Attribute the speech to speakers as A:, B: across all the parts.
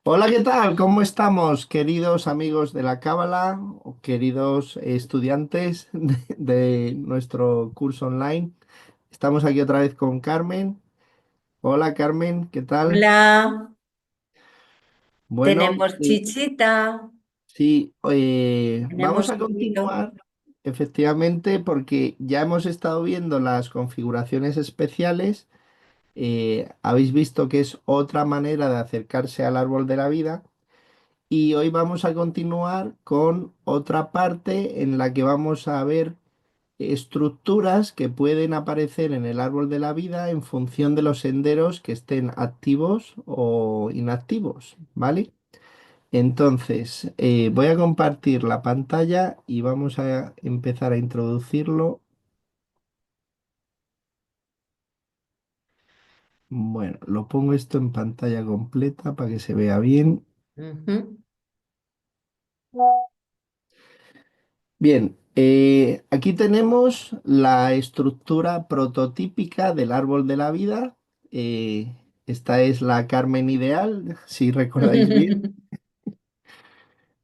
A: Hola, ¿qué tal? ¿Cómo estamos, queridos amigos de la Cábala o queridos estudiantes de nuestro curso online? Estamos aquí otra vez con Carmen. Hola, Carmen, ¿qué tal?
B: Hola,
A: Bueno,
B: tenemos chichita,
A: sí, vamos
B: tenemos
A: a
B: juguito.
A: continuar, efectivamente, porque ya hemos estado viendo las configuraciones especiales. Habéis visto que es otra manera de acercarse al árbol de la vida. Y hoy vamos a continuar con otra parte en la que vamos a ver estructuras que pueden aparecer en el árbol de la vida en función de los senderos que estén activos o inactivos, ¿vale? Entonces, voy a compartir la pantalla y vamos a empezar a introducirlo. Bueno, lo pongo esto en pantalla completa para que se vea bien.
B: Ujú.
A: Bien, aquí tenemos la estructura prototípica del árbol de la vida. Esta es la Carmen ideal, si recordáis bien.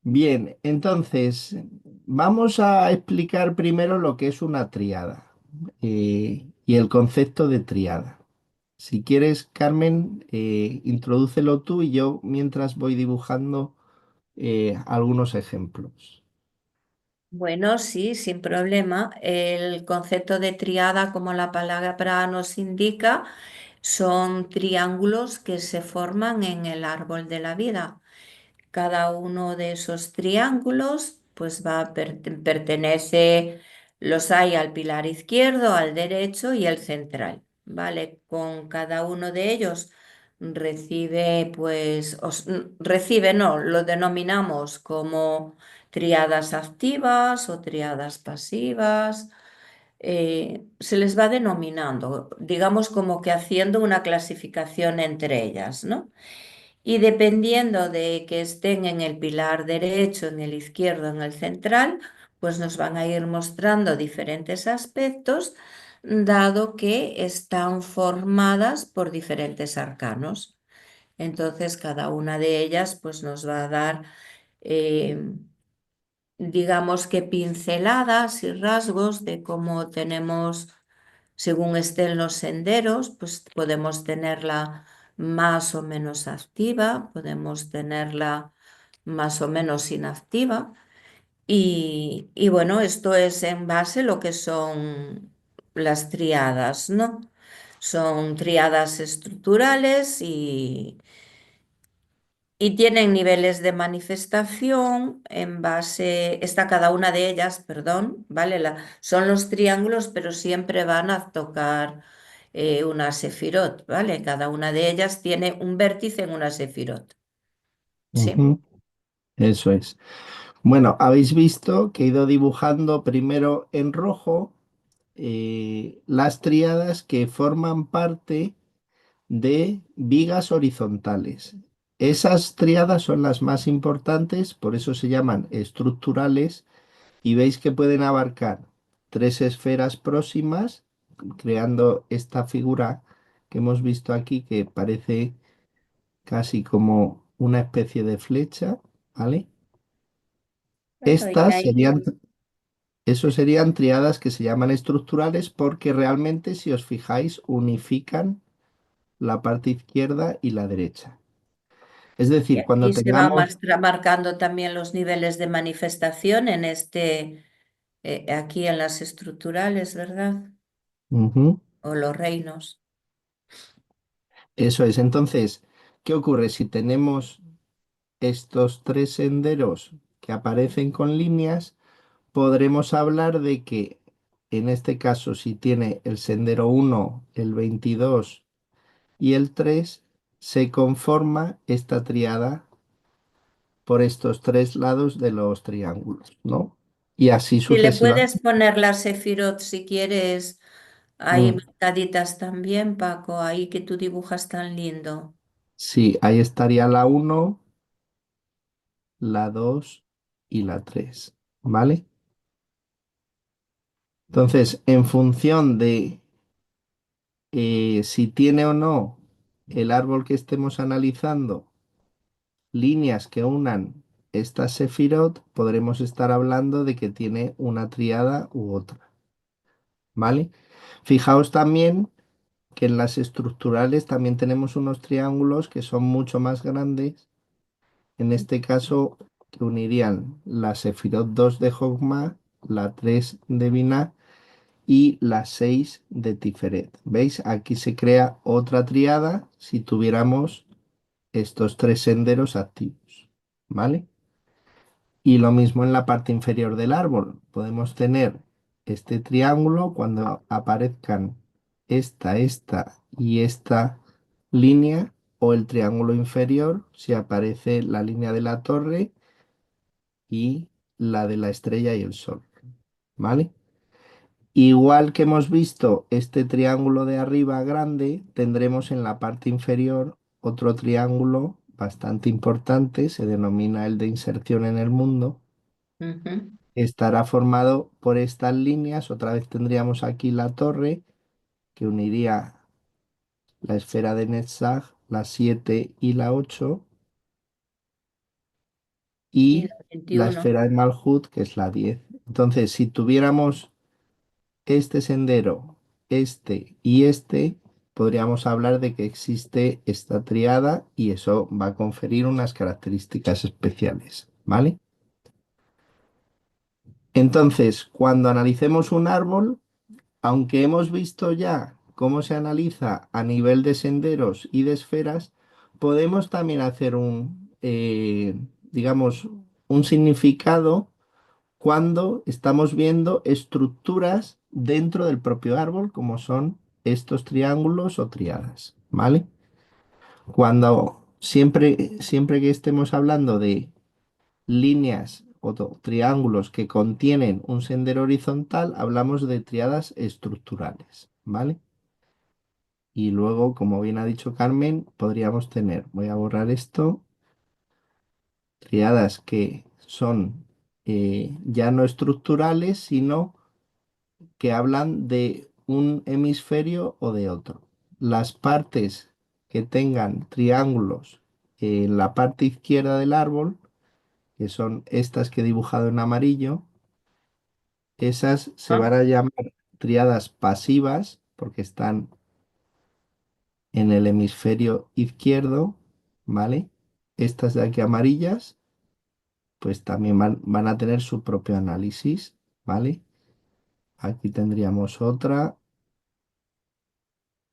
A: Bien, entonces vamos a explicar primero lo que es una tríada y el concepto de tríada. Si quieres, Carmen, introdúcelo tú y yo mientras voy dibujando algunos ejemplos.
B: Bueno, sí, sin problema. El concepto de triada, como la palabra nos indica, son triángulos que se forman en el árbol de la vida. Cada uno de esos triángulos, pues pertenece, los hay al pilar izquierdo, al derecho y el central, ¿vale? Con cada uno de ellos recibe, pues, recibe, no, lo denominamos como triadas activas o triadas pasivas. Se les va denominando, digamos como que haciendo una clasificación entre ellas, ¿no? Y dependiendo de que estén en el pilar derecho, en el izquierdo, en el central, pues nos van a ir mostrando diferentes aspectos, dado que están formadas por diferentes arcanos. Entonces, cada una de ellas pues nos va a dar, eh, digamos que pinceladas y rasgos de cómo tenemos, según estén los senderos, pues podemos tenerla más o menos activa, podemos tenerla más o menos inactiva. Y bueno, esto es en base a lo que son las triadas, ¿no? Son triadas estructurales y tienen niveles de manifestación en base, está cada una de ellas, perdón, ¿vale? Son los triángulos, pero siempre van a tocar una sefirot, ¿vale? Cada una de ellas tiene un vértice en una sefirot. Sí.
A: Ujú, eso es. Bueno, habéis visto que he ido dibujando primero en rojo las tríadas que forman parte de vigas horizontales. Esas tríadas son las más importantes, por eso se llaman estructurales, y veis que pueden abarcar tres esferas próximas, creando esta figura que hemos visto aquí, que parece casi como una especie de flecha, ¿vale?
B: Claro, y
A: Estas
B: ahí
A: serían Eso serían triadas que se llaman estructurales porque realmente, si os fijáis, unifican la parte izquierda y la derecha. Es
B: y
A: decir, cuando
B: aquí se van
A: tengamos...
B: marcando también los niveles de manifestación en aquí en las estructurales, ¿verdad?
A: Ujú,
B: O los reinos.
A: eso es. Entonces, ¿qué ocurre? Si tenemos estos tres senderos que aparecen con líneas, podremos hablar de que, en este caso, si tiene el sendero 1, el 22 y el 3, se conforma esta triada por estos tres lados de los triángulos, ¿no? Y así
B: Si le
A: sucesivamente.
B: puedes poner las sefirot si quieres, ahí
A: Mm,
B: marcaditas también, Paco, ahí que tú dibujas tan lindo.
A: sí, ahí estaría la uno, la 2 y la 3, ¿vale? Entonces, en función de si tiene o no el árbol que estemos analizando líneas que unan estas sefirot, podremos estar hablando de que tiene una tríada u otra, ¿vale? Fijaos también que en las estructurales también tenemos unos triángulos que son mucho más grandes, en este caso que unirían la sefirot 2 de Jogma, la 3 de Binah y la 6 de Tiferet. ¿Veis? Aquí se crea otra tríada si tuviéramos estos tres senderos activos, ¿vale? Y lo mismo en la parte inferior del árbol. Podemos tener este triángulo cuando aparezcan esta y esta línea, o el triángulo inferior si aparece la línea de la torre y la de la estrella y el sol, ¿vale? Igual que hemos visto este triángulo de arriba grande, tendremos en la parte inferior otro triángulo bastante importante, se denomina el de inserción en el mundo.
B: Ujú.
A: Estará formado por estas líneas. Otra vez tendríamos aquí la torre que uniría la esfera de Netzach, la 7 y la 8,
B: Y
A: y
B: la
A: la
B: 21.
A: esfera de Malhut, que es la 10. Entonces, si tuviéramos este sendero, este y este, podríamos hablar de que existe esta triada y eso va a conferir unas características especiales, ¿vale? Entonces, cuando analicemos un árbol, aunque hemos visto ya cómo se analiza a nivel de senderos y de esferas, podemos también hacer digamos, un significado cuando estamos viendo estructuras dentro del propio árbol, como son estos triángulos o triadas, ¿vale? Cuando siempre que estemos hablando de líneas o triángulos que contienen un sendero horizontal, hablamos de triadas estructurales, ¿vale? Y luego, como bien ha dicho Carmen, podríamos tener, voy a borrar esto, triadas que son ya no estructurales, sino que hablan de un hemisferio o de otro. Las partes que tengan triángulos en la parte izquierda del árbol, que son estas que he dibujado en amarillo, esas se van
B: Ah,
A: a llamar triadas pasivas porque están en el hemisferio izquierdo, ¿vale? Estas de aquí amarillas, pues también van a tener su propio análisis, ¿vale? Aquí tendríamos otra.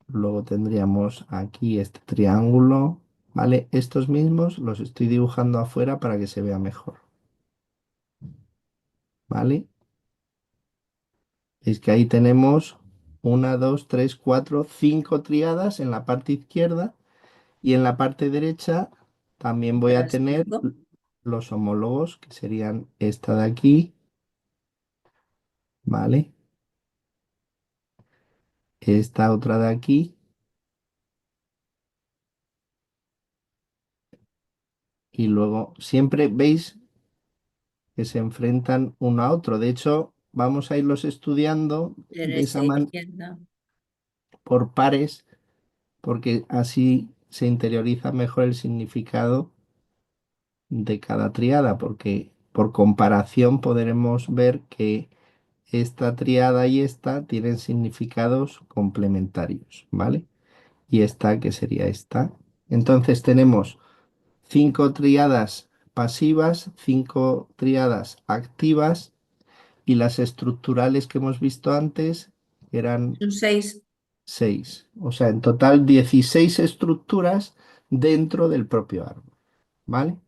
A: Luego tendríamos aquí este triángulo, ¿vale? Estos mismos los estoy dibujando afuera para que se vea mejor, ¿vale? Es que ahí tenemos una, dos, tres, cuatro, cinco triadas en la parte izquierda y en la parte derecha también voy
B: de
A: a
B: las
A: tener
B: 5.
A: los homólogos, que serían esta de aquí, ¿vale? Esta otra de aquí y luego siempre veis que se enfrentan uno a otro. De hecho, vamos a irlos estudiando de
B: Derecha
A: esa
B: e
A: manera
B: izquierda.
A: por pares, porque así se interioriza mejor el significado de cada triada, porque por comparación podremos ver que esta triada y esta tienen significados complementarios, ¿vale? Y esta, que sería esta. Entonces tenemos cinco triadas pasivas, cinco triadas activas y las estructurales que hemos visto antes eran
B: Son 6.
A: 6. O sea, en total 16 estructuras dentro del propio árbol. ¿Vale?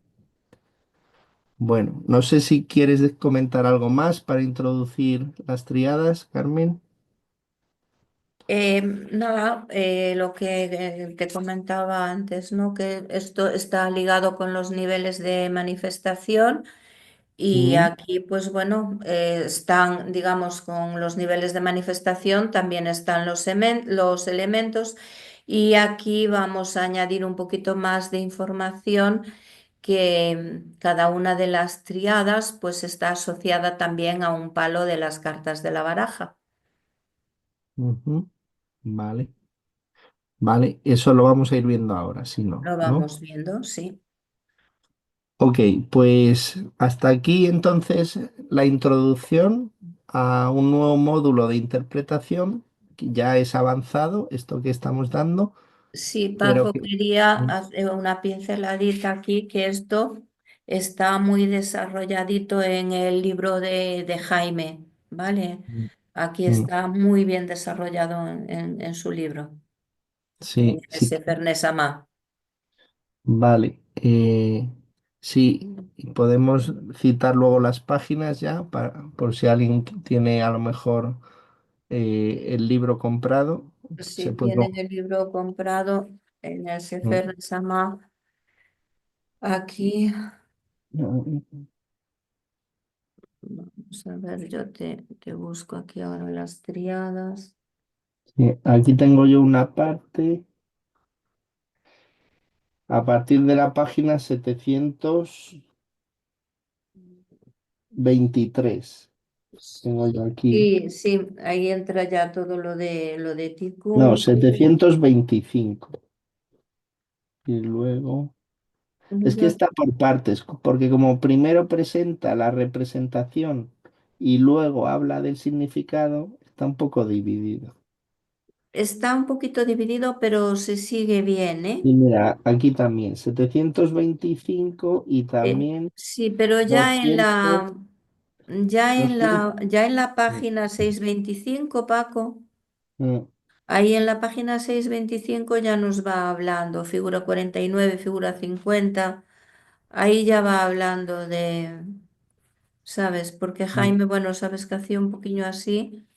A: Bueno, no sé si quieres comentar algo más para introducir las triadas, Carmen.
B: Nada, lo que te comentaba antes, ¿no? Que esto está ligado con los niveles de manifestación. Y
A: Mm,
B: aquí, pues bueno, están, digamos, con los niveles de manifestación, también están los elementos. Y aquí vamos a añadir un poquito más de información que cada una de las triadas, pues está asociada también a un palo de las cartas de la baraja.
A: ujú. Vale, vale, eso lo vamos a ir viendo ahora, si no,
B: Lo
A: ¿no?
B: vamos viendo, sí.
A: Ok, pues hasta aquí entonces la introducción a un nuevo módulo de interpretación que ya es avanzado, esto que estamos dando,
B: Sí,
A: pero
B: Paco,
A: que...
B: quería hacer una pinceladita aquí, que esto está muy desarrolladito en el libro de Jaime, ¿vale?
A: Mm,
B: Aquí
A: mm,
B: está muy bien desarrollado en su libro, en
A: sí, sí,
B: ese Fernés Amá.
A: vale. Sí, y podemos citar luego las páginas ya por si alguien tiene a lo mejor el libro comprado,
B: Si
A: se puede
B: tienen
A: luego...
B: el libro comprado en el
A: Mm,
B: Sefer Sama, aquí, vamos a ver, yo te busco aquí ahora las triadas.
A: sí, aquí tengo yo una parte. A partir de la página 723 tengo yo aquí.
B: Sí, sí, ahí entra ya todo lo de
A: No,
B: Tikkun.
A: 725. Y luego... Es que
B: Yo-
A: está por partes, porque como primero presenta la representación y luego habla del significado, está un poco dividido.
B: Está un poquito dividido, pero se sigue bien, ¿eh?
A: Y mira, aquí también, 725 y también
B: Sí, pero
A: 200,
B: ya en la
A: 200.
B: página 625, Paco,
A: Mm,
B: ahí en la página 625 ya nos va hablando, figura 49, figura 50, ahí ya va hablando de, ¿sabes? Porque
A: mm,
B: Jaime, bueno, sabes que hacía un poquillo así.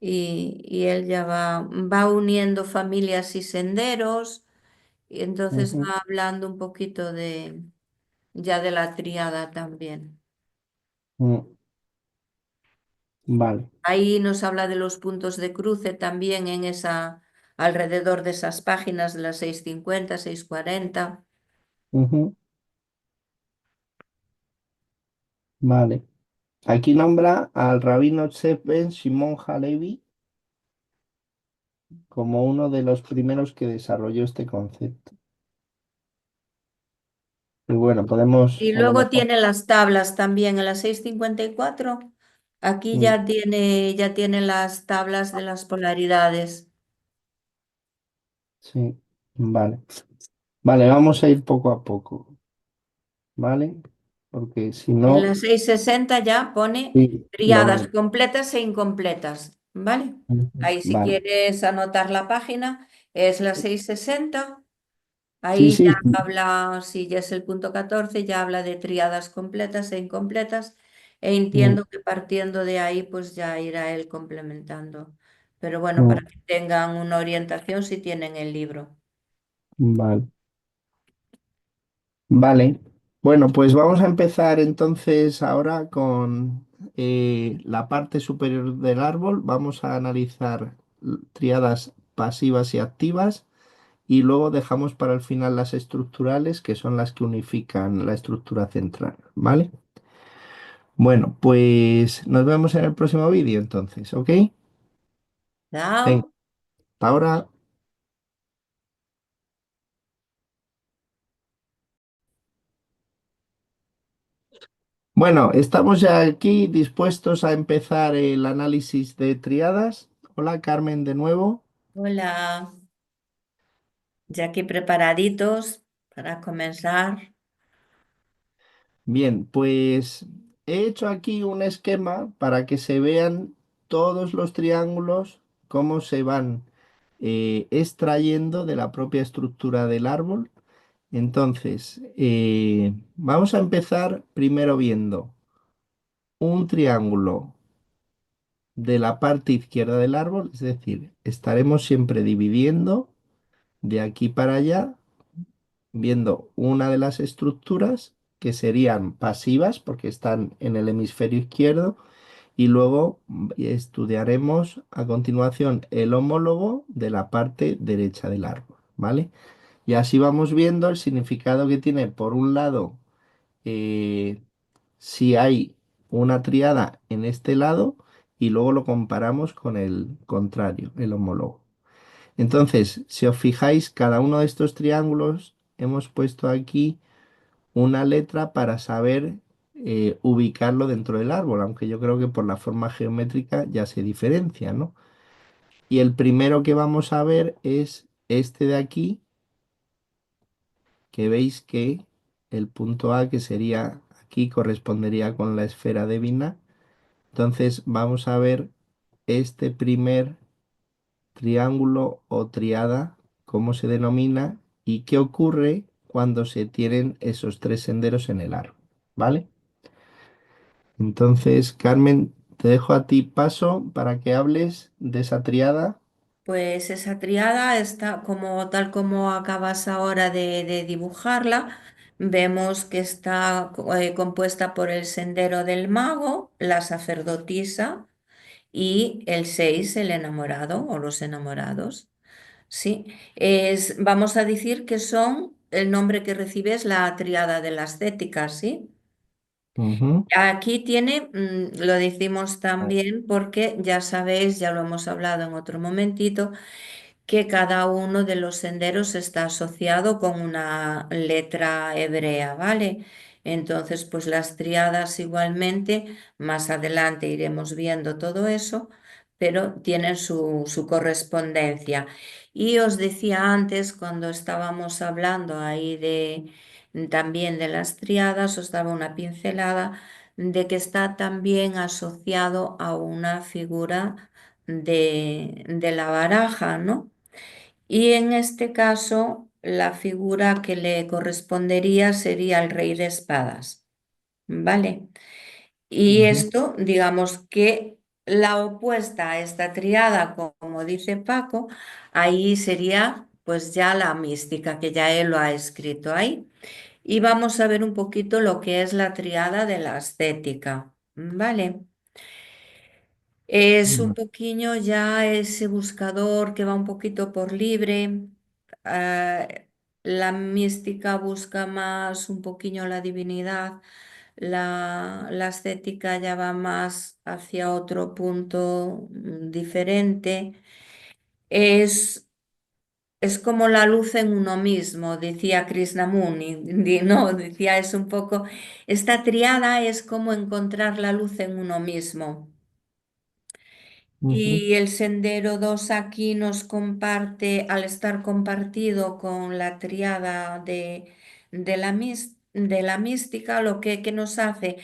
B: Y él ya va uniendo familias y senderos, y entonces
A: ujú,
B: va hablando un poquito de ya de la tríada también.
A: mm. Vale.
B: Ahí nos habla de los puntos de cruce también en alrededor de esas páginas de las 650, 640.
A: Ujú, vale. Aquí nombra al rabino Tzef Ben Shimon Halevi como uno de los primeros que desarrolló este concepto. Y bueno, podemos
B: Y
A: a lo
B: luego
A: mejor...
B: tiene las tablas también en las 654. Aquí
A: Mm,
B: ya tiene las tablas de las polaridades.
A: sí, vale. Vale, vamos a ir poco a poco, ¿vale? Porque si
B: En
A: no,
B: la 660 ya pone
A: sí, lo
B: triadas
A: veo.
B: completas e incompletas, ¿vale?
A: Ujú,
B: Ahí si
A: vale.
B: quieres anotar la página es la 660.
A: Sí,
B: Ahí ya
A: sí, sí.
B: habla, si ya es el punto 14, ya habla de triadas completas e incompletas. E
A: Mm,
B: entiendo que partiendo de ahí pues ya irá él complementando. Pero bueno, para
A: mm,
B: que tengan una orientación si tienen el libro.
A: vale. Vale. Bueno, pues vamos a empezar entonces ahora con la parte superior del árbol. Vamos a analizar triadas pasivas y activas y luego dejamos para el final las estructurales, que son las que unifican la estructura central. ¿Vale? Bueno, pues nos vemos en el próximo vídeo entonces, ¿ok? Venga,
B: Chao.
A: hasta ahora. Bueno, estamos ya aquí dispuestos a empezar el análisis de triadas. Hola, Carmen, de nuevo.
B: Hola. Ya aquí preparaditos para comenzar.
A: Bien, pues he hecho aquí un esquema para que se vean todos los triángulos, cómo se van extrayendo de la propia estructura del árbol. Entonces, vamos a empezar primero viendo un triángulo de la parte izquierda del árbol, es decir, estaremos siempre dividiendo de aquí para allá, viendo una de las estructuras que serían pasivas porque están en el hemisferio izquierdo y luego estudiaremos a continuación el homólogo de la parte derecha del árbol, ¿vale? Y así vamos viendo el significado que tiene, por un lado, eh, si hay una triada en este lado y luego lo comparamos con el contrario, el homólogo. Entonces, si os fijáis, cada uno de estos triángulos hemos puesto aquí una letra para saber ubicarlo dentro del árbol, aunque yo creo que por la forma geométrica ya se diferencia, ¿no? Y el primero que vamos a ver es este de aquí, que veis que el punto A, que sería aquí, correspondería con la esfera de Vina. Entonces vamos a ver este primer triángulo o triada, cómo se denomina y qué ocurre cuando se tienen esos tres senderos en el árbol, ¿vale? Entonces, Carmen, te dejo a ti paso para que hables de esa triada.
B: Pues esa triada está como tal como acabas ahora de dibujarla. Vemos que está compuesta por el sendero del mago, la sacerdotisa y el 6 el enamorado o los enamorados. Sí, vamos a decir que son el nombre que recibe es la triada de la ascética, ¿sí?
A: Ujú,
B: Aquí tiene, lo decimos también porque ya sabéis, ya lo hemos hablado en otro momentito, que cada uno de los senderos está asociado con una letra hebrea, ¿vale? Entonces, pues las triadas igualmente, más adelante iremos viendo todo eso, pero tienen su correspondencia. Y os decía antes, cuando estábamos hablando ahí de también de las triadas, os daba una pincelada de que está también asociado a una figura de la baraja, ¿no? Y en este caso, la figura que le correspondería sería el rey de espadas, ¿vale? Y
A: ujú,
B: esto, digamos que la opuesta a esta triada, como dice Paco, ahí sería pues ya la mística, que ya él lo ha escrito ahí. Y vamos a ver un poquito lo que es la triada de la ascética, ¿vale? Es un
A: ujú,
B: poquillo ya ese buscador que va un poquito por libre. ah, la mística busca más un poquillo la divinidad. La ascética ya va más hacia otro punto diferente. Es, es como la luz en uno mismo, decía Krishnamuni. No, decía, es un poco, esta triada es como encontrar la luz en uno mismo.
A: ujú,
B: Y el sendero 2 aquí nos comparte, al estar compartido con la triada de la mística, lo que nos hace,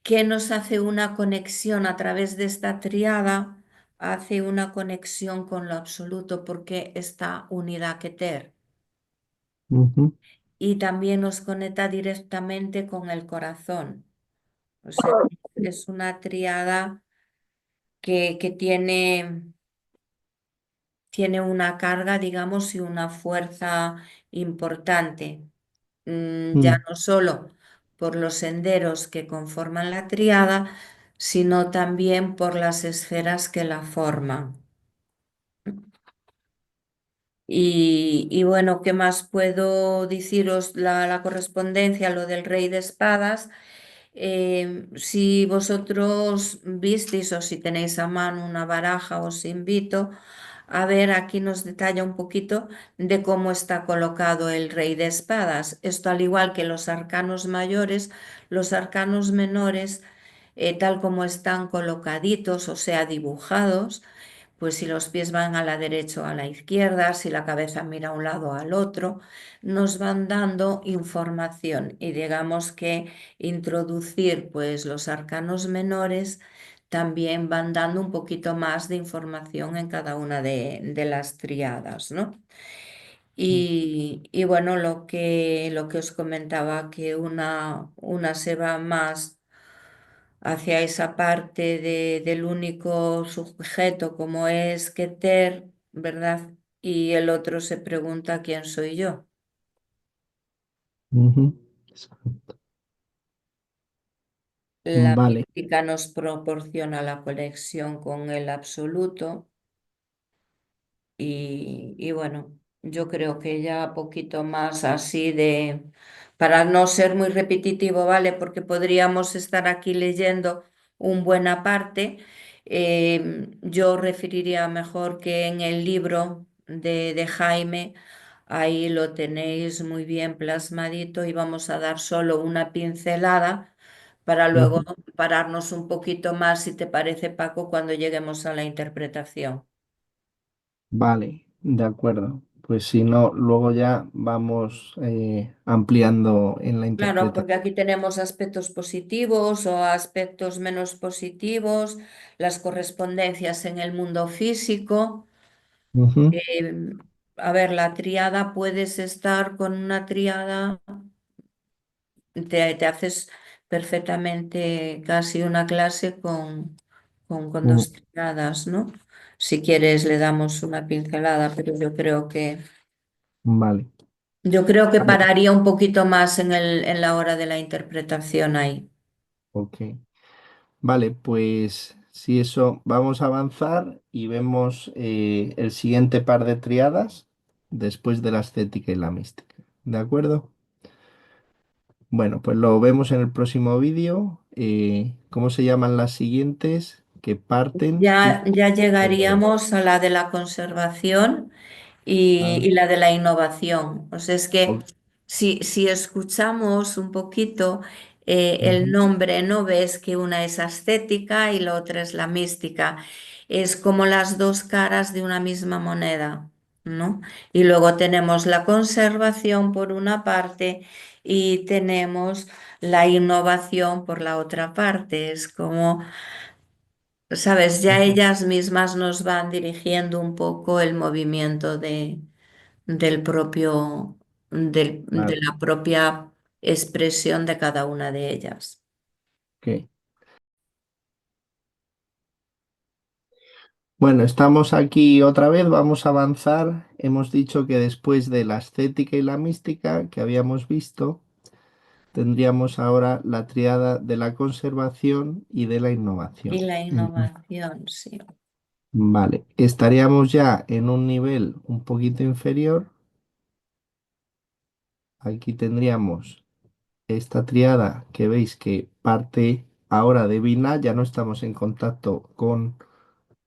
B: que nos hace una conexión a través de esta triada, hace una conexión con lo absoluto, porque esta unidad Keter.
A: ujú,
B: Y también nos conecta directamente con el corazón. O sea, es una triada que tiene una carga, digamos, y una fuerza importante. Ya
A: ujú,
B: no solo por los senderos que conforman la triada, sino también por las esferas que la forman. Y bueno, ¿qué más puedo deciros? La correspondencia, lo del rey de espadas. Si vosotros visteis o si tenéis a mano una baraja, os invito a ver, aquí nos detalla un poquito de cómo está colocado el rey de espadas. Esto al igual que los arcanos mayores, los arcanos menores, tal como están colocaditos, o sea, dibujados, pues si los pies van a la derecha o a la izquierda, si la cabeza mira a un lado o al otro, nos van dando información y digamos que introducir pues los arcanos menores también van dando un poquito más de información en cada una de las triadas, ¿no? Y bueno, lo que os comentaba, que una se va más hacia esa parte del único sujeto como es Keter, ¿verdad? Y el otro se pregunta quién soy yo.
A: ujú.
B: La
A: Vale.
B: mística nos proporciona la conexión con el absoluto y bueno, yo creo que ya poquito más así para no ser muy repetitivo, ¿vale? Porque podríamos estar aquí leyendo un buena parte. Yo referiría mejor que en el libro de Jaime ahí lo tenéis muy bien plasmadito y vamos a dar solo una pincelada para luego
A: Ujú.
B: pararnos un poquito más, si te parece, Paco, cuando lleguemos a la interpretación.
A: Vale, de acuerdo. Pues si no, luego ya vamos ampliando en la
B: Claro, porque
A: interpretación.
B: aquí tenemos aspectos positivos o aspectos menos positivos, las correspondencias en el mundo físico.
A: Ujú.
B: Eh, a ver, la tríada, puedes estar con una tríada, te haces perfectamente casi una clase con
A: Mm,
B: dos tríadas, ¿no? Si quieres le damos una pincelada, pero
A: vale,
B: yo creo que
A: vale,
B: pararía un poquito más en la hora de la interpretación ahí.
A: ok. Vale, pues si eso, vamos a avanzar y vemos el siguiente par de triadas después de la estética y la mística. ¿De acuerdo? Bueno, pues lo vemos en el próximo vídeo. ¿Cómo se llaman las siguientes? Que parten y...
B: Ya llegaríamos a la de la conservación
A: Ah,
B: y la de la innovación. O sea, es que
A: ok.
B: si escuchamos un poquito el
A: Ujú.
B: nombre, no ves que una es ascética y la otra es la mística. Es como las dos caras de una misma moneda, ¿no? Y luego tenemos la conservación por una parte y tenemos la innovación por la otra parte. Es como... Sabes, ya
A: Ujú.
B: ellas mismas nos van dirigiendo un poco el movimiento del propio, de
A: Vale,
B: la propia expresión de cada una de ellas.
A: ok. Bueno, estamos aquí otra vez, vamos a avanzar. Hemos dicho que después de la estética y la mística que habíamos visto, tendríamos ahora la triada de la conservación y de la
B: Y
A: innovación.
B: la innovación, sí.
A: Vale, estaríamos ya en un nivel un poquito inferior. Aquí tendríamos esta triada que veis que parte ahora de Vina, ya no estamos en contacto con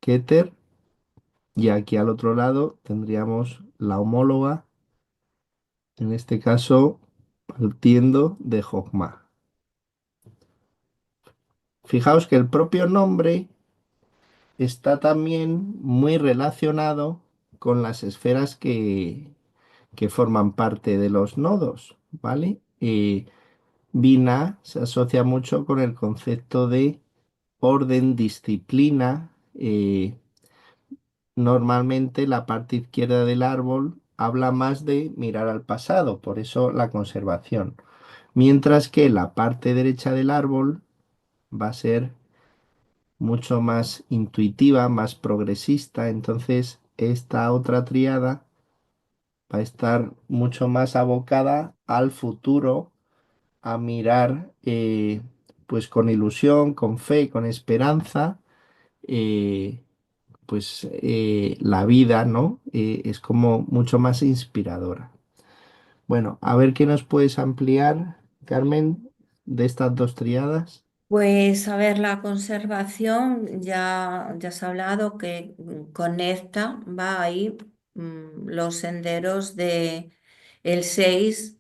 A: Keter. Y aquí al otro lado tendríamos la homóloga, en este caso partiendo de Jogma. Fijaos que el propio nombre está también muy relacionado con las esferas que forman parte de los nodos, ¿vale? Vina se asocia mucho con el concepto de orden, disciplina. Normalmente la parte izquierda del árbol habla más de mirar al pasado, por eso la conservación. Mientras que la parte derecha del árbol va a ser mucho más intuitiva, más progresista. Entonces, esta otra tríada va a estar mucho más abocada al futuro, a mirar pues con ilusión, con fe, con esperanza, eh, la vida, ¿no? Es como mucho más inspiradora. Bueno, a ver qué nos puedes ampliar, Carmen, de estas dos triadas.
B: Pues a ver, la conservación, ya has hablado que conecta, va ahí los senderos de el 6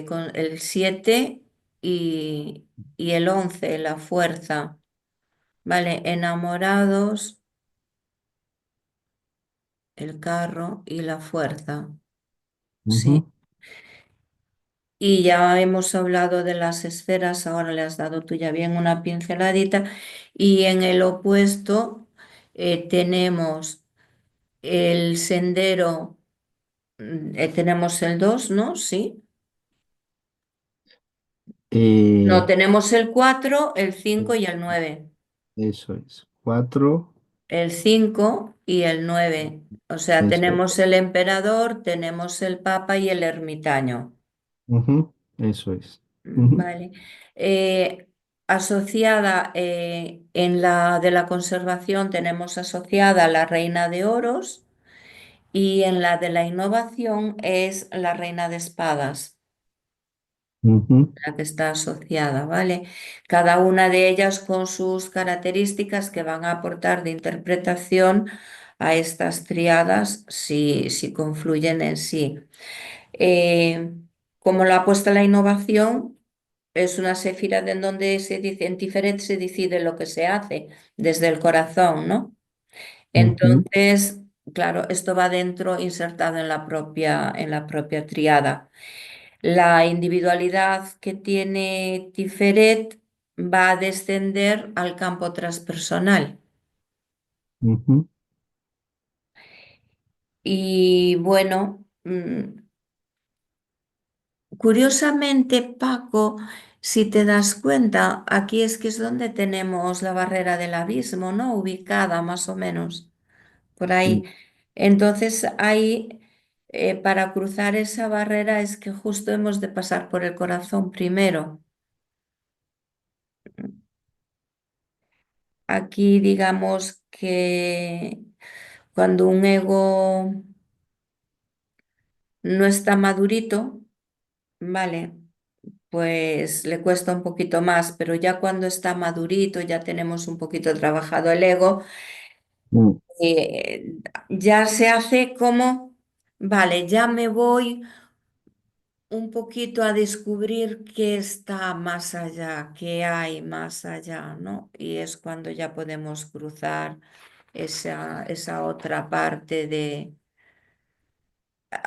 B: con el 7 y el 11 la fuerza, ¿vale? Enamorados, el carro y la fuerza, sí.
A: Ujú,
B: Y ya hemos hablado de las esferas, ahora le has dado tú ya bien una pinceladita. Y en el opuesto tenemos el sendero, tenemos el 2, ¿no? Sí. No,
A: eh,
B: tenemos el 4, el 5 y el 9.
A: eso es. Cuatro,
B: El 5 y el 9. O sea,
A: eso es.
B: tenemos el emperador, tenemos el papa y el ermitaño.
A: Ujú, eso es. Ujú,
B: Vale. Eh, asociada en la de la conservación tenemos asociada la reina de oros y en la de la innovación es la reina de espadas,
A: ujú,
B: la que está asociada, ¿vale? Cada una de ellas con sus características que van a aportar de interpretación a estas triadas si confluyen en sí. Eh, como la apuesta a la innovación es una séfira en donde se dice, en Tiferet se decide lo que se hace desde el corazón, ¿no?
A: Ujú,
B: Entonces, claro, esto va dentro, insertado en la propia triada. La individualidad que tiene Tiferet va a descender al campo transpersonal.
A: ujú,
B: Y bueno, curiosamente, Paco, si te das cuenta, aquí es que es donde tenemos la barrera del abismo, ¿no? Ubicada más o menos por ahí.
A: sí,
B: Entonces, ahí, para cruzar esa barrera es que justo hemos de pasar por el corazón primero. Aquí digamos que cuando un ego no está madurito, vale, pues le cuesta un poquito más, pero ya cuando está madurito, ya tenemos un poquito trabajado el ego,
A: mm,
B: eh, ya se hace como, vale, ya me voy un poquito a descubrir qué está más allá, qué hay más allá, ¿no? Y es cuando ya podemos cruzar esa otra parte de...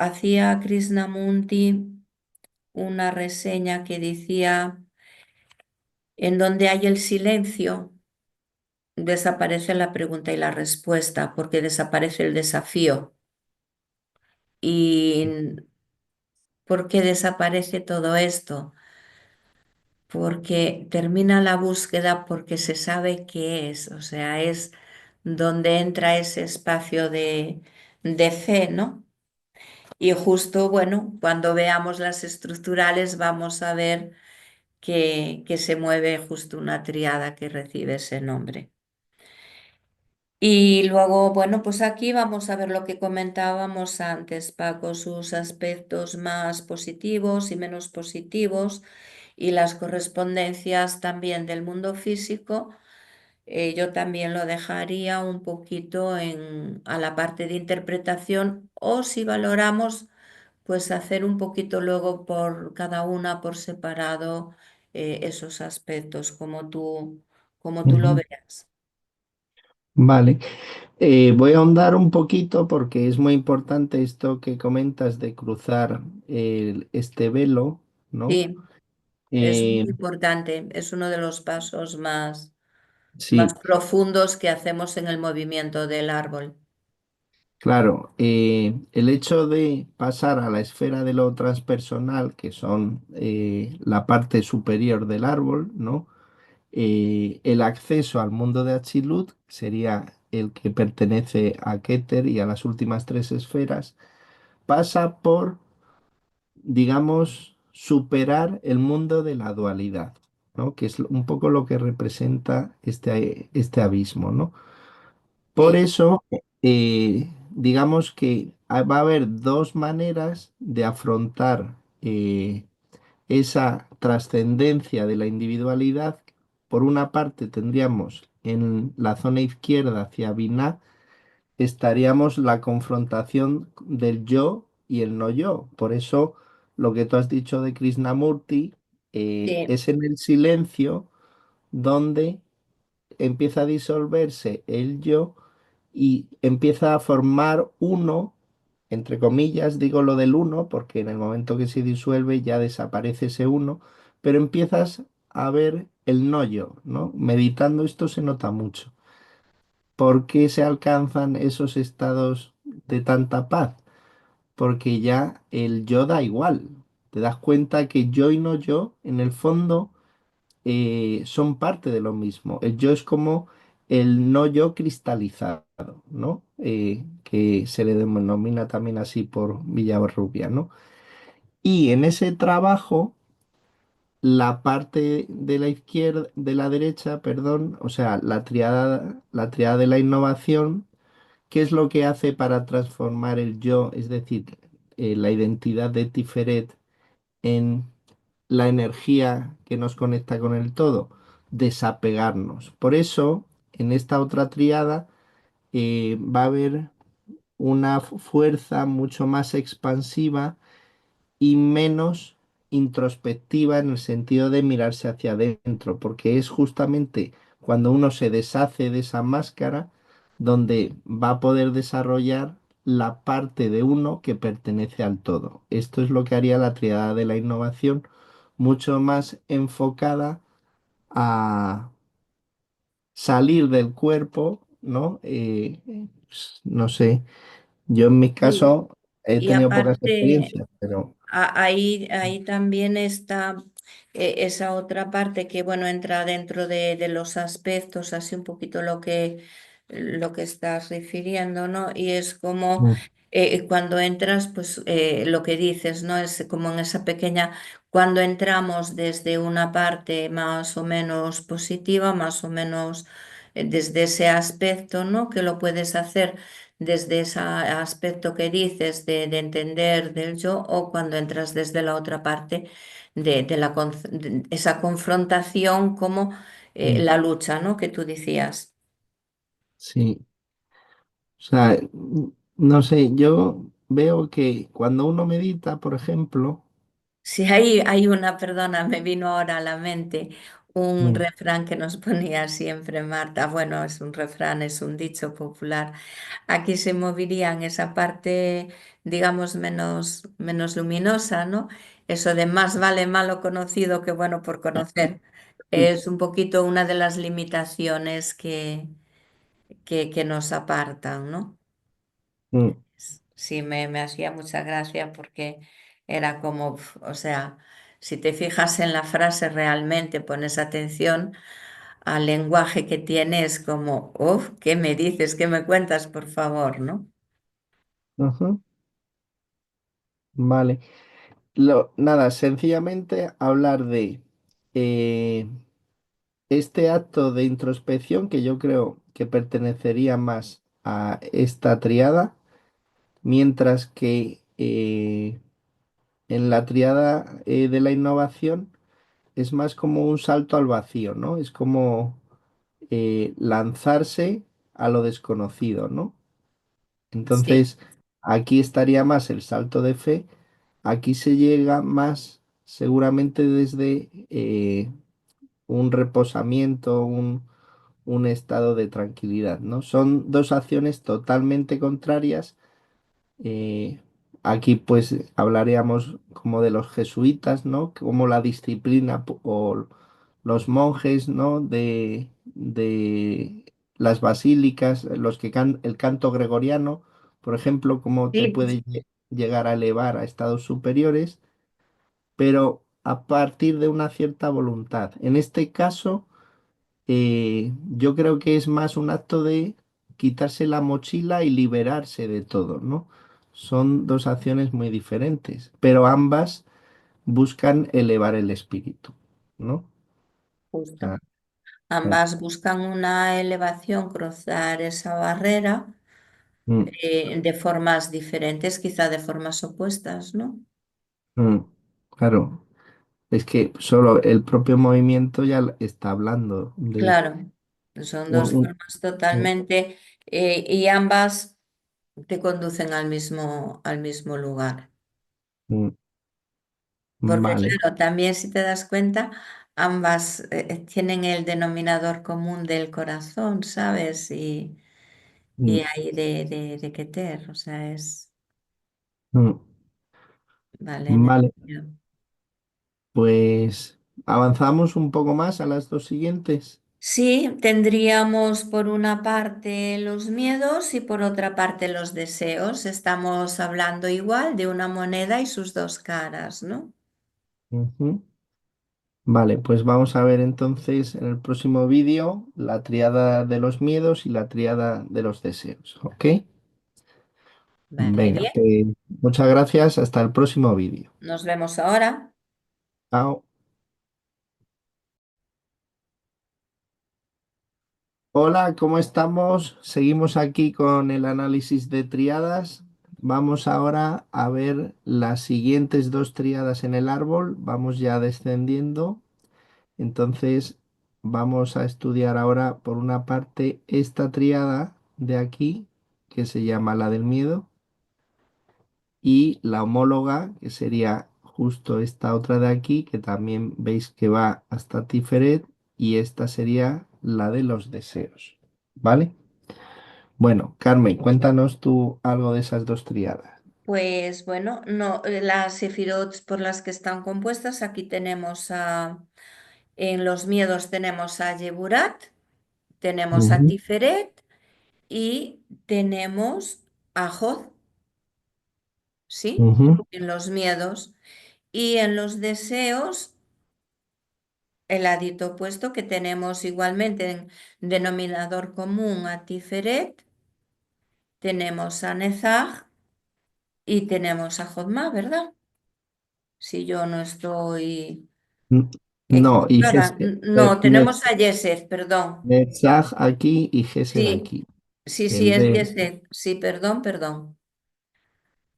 B: Hacía Krishnamurti una reseña que decía, en donde hay el silencio, desaparece la pregunta y la respuesta, porque desaparece el desafío. ¿Y por qué desaparece todo esto? Porque termina la búsqueda porque se sabe qué es, o sea, es donde entra ese espacio de fe, ¿no? Y justo, bueno, cuando veamos las estructurales vamos a ver que se mueve justo una triada que recibe ese nombre. Y luego, bueno, pues aquí vamos a ver lo que comentábamos antes, Paco, sus aspectos más positivos y menos positivos y las correspondencias también del mundo físico. Yo también lo dejaría un poquito a la parte de interpretación o si valoramos, pues hacer un poquito luego por cada una por separado esos aspectos como tú lo
A: ujú.
B: veas.
A: Vale. Voy a ahondar un poquito porque es muy importante esto que comentas de cruzar este velo, ¿no?
B: Sí. Es muy
A: Eh,
B: importante, es uno de los pasos más
A: sí,
B: profundos que hacemos en el movimiento del árbol.
A: claro. El hecho de pasar a la esfera de lo transpersonal, que son la parte superior del árbol, ¿no? El acceso al mundo de Achilut sería el que pertenece a Keter y a las últimas tres esferas, pasa por, digamos, superar el mundo de la dualidad, ¿no? Que es un poco lo que representa este abismo, ¿no? Por
B: Sí,
A: eso, digamos que va a haber dos maneras de afrontar esa trascendencia de la individualidad. Por una parte, tendríamos en la zona izquierda hacia Binah, estaríamos la confrontación del yo y el no yo. Por eso, lo que tú has dicho de Krishnamurti
B: sí,
A: es en el silencio donde empieza a disolverse el yo y empieza a formar uno, entre comillas, digo lo del uno, porque en el momento que se disuelve ya desaparece ese uno, pero empiezas a ver el no yo, ¿no? Meditando esto se nota mucho. ¿Por qué se alcanzan esos estados de tanta paz? Porque ya el yo da igual. Te das cuenta que yo y no yo, en el fondo, son parte de lo mismo. El yo es como el no yo cristalizado, ¿no? Que se le denomina también así por Villarrubia, ¿no? Y en ese trabajo, la parte de la izquierda, de la derecha, perdón, o sea, la triada de la innovación, ¿qué es lo que hace para transformar el yo, es decir, la identidad de Tiferet en la energía que nos conecta con el todo? Desapegarnos. Por eso, en esta otra triada, va a haber una fuerza mucho más expansiva y menos introspectiva en el sentido de mirarse hacia adentro, porque es justamente cuando uno se deshace de esa máscara donde va a poder desarrollar la parte de uno que pertenece al todo. Esto es lo que haría la triada de la innovación, mucho más enfocada a salir del cuerpo, ¿no? No sé, yo en mi
B: Sí.
A: caso he
B: Y
A: tenido pocas
B: aparte,
A: experiencias, pero...
B: ahí también está esa otra parte que, bueno, entra dentro de los aspectos, así un poquito lo que estás refiriendo, ¿no? Y es como
A: Mm,
B: cuando entras, pues lo que dices, ¿no? Es como en esa pequeña, cuando entramos desde una parte más o menos positiva, más o menos desde ese aspecto, ¿no? Que lo puedes hacer desde ese aspecto que dices de entender del yo o cuando entras desde la otra parte de esa confrontación como
A: mm,
B: la lucha, ¿no? Que tú decías.
A: sí, o sea, no sé, yo veo que cuando uno medita, por ejemplo,
B: Sí, hay una, perdona, me vino ahora a la mente un
A: mm,
B: refrán que nos ponía siempre Marta. Bueno, es un refrán, es un dicho popular. Aquí se movería en esa parte, digamos, menos luminosa, ¿no? Eso de más vale malo conocido que bueno por conocer. Es un poquito una de las limitaciones que nos apartan, ¿no?
A: mm,
B: Sí, me hacía mucha gracia porque era como, o sea, si te fijas en la frase realmente, pones atención al lenguaje que tiene, es como, uff, ¿qué me dices? ¿Qué me cuentas, por favor? ¿No?
A: ujú, vale. Nada, sencillamente hablar de eh, este acto de introspección que yo creo que pertenecería más a esta triada, mientras que en la triada de la innovación es más como un salto al vacío, ¿no? Es como lanzarse a lo desconocido, ¿no?
B: Sí,
A: Entonces, aquí estaría más el salto de fe, aquí se llega más seguramente desde un reposamiento, un estado de tranquilidad, ¿no? Son dos acciones totalmente contrarias. eh, Aquí pues hablaríamos como de los jesuitas, ¿no? Como la disciplina o los monjes, ¿no? De las basílicas, los que el canto gregoriano, por ejemplo, cómo te
B: sí,
A: puede llegar a elevar a estados superiores, pero a partir de una cierta voluntad. En este caso, yo creo que es más un acto de quitarse la mochila y liberarse de todo, ¿no? Son dos acciones muy diferentes, pero ambas buscan elevar el espíritu, ¿no?
B: justo.
A: Ah, ah,
B: Ambas buscan una elevación, cruzar esa barrera
A: mm,
B: de formas diferentes, quizá de formas opuestas, ¿no?
A: mm. Claro, es que solo el propio movimiento ya está hablando de
B: Claro, son
A: un,
B: dos formas
A: un-
B: totalmente y ambas te conducen al mismo lugar.
A: mm,
B: Porque
A: vale.
B: claro, también si te das cuenta, ambas tienen el denominador común del corazón, ¿sabes? Y
A: Mm,
B: ahí de Keter, o sea, es,
A: mm.
B: vale,
A: Vale, pues avanzamos un poco más a las dos siguientes.
B: sí, tendríamos por una parte los miedos y por otra parte los deseos. Estamos hablando igual de una moneda y sus dos caras, ¿no?
A: Ujú. Vale, pues vamos a ver entonces en el próximo vídeo la triada de los miedos y la triada de los deseos, ¿ok?
B: Vale,
A: Venga,
B: bien.
A: pues muchas gracias, hasta el próximo vídeo.
B: Nos vemos ahora.
A: Chao. Hola, ¿cómo estamos? Seguimos aquí con el análisis de triadas. Vamos ahora a ver las siguientes dos triadas en el árbol. Vamos ya descendiendo. Entonces, vamos a estudiar ahora, por una parte, esta triada. de aquí, que se llama la del miedo, y la homóloga, que sería justo esta otra de aquí, que también veis que va hasta Tiferet, y esta sería la de los deseos. ¿Vale? Bueno, Carmen, cuéntanos tú algo de esas dos tríadas.
B: Pues bueno, no, las sefirot por las que están compuestas, aquí tenemos en los miedos tenemos a Yeburat, tenemos a
A: Ujú,
B: Tiferet y tenemos a Jod, ¿sí?
A: ujú,
B: En los miedos. Y en los deseos, el ladito opuesto que tenemos igualmente en denominador común a Tiferet, tenemos a Nezaj y tenemos a Jodma, ¿verdad? Si yo no estoy
A: mm, no, y
B: equivocada. No, tenemos
A: Netz-
B: a Yesed, perdón.
A: Netzach aquí y Gesed
B: Sí,
A: aquí.
B: sí, sí,
A: El
B: es
A: de...
B: Yesed. Sí, perdón, perdón.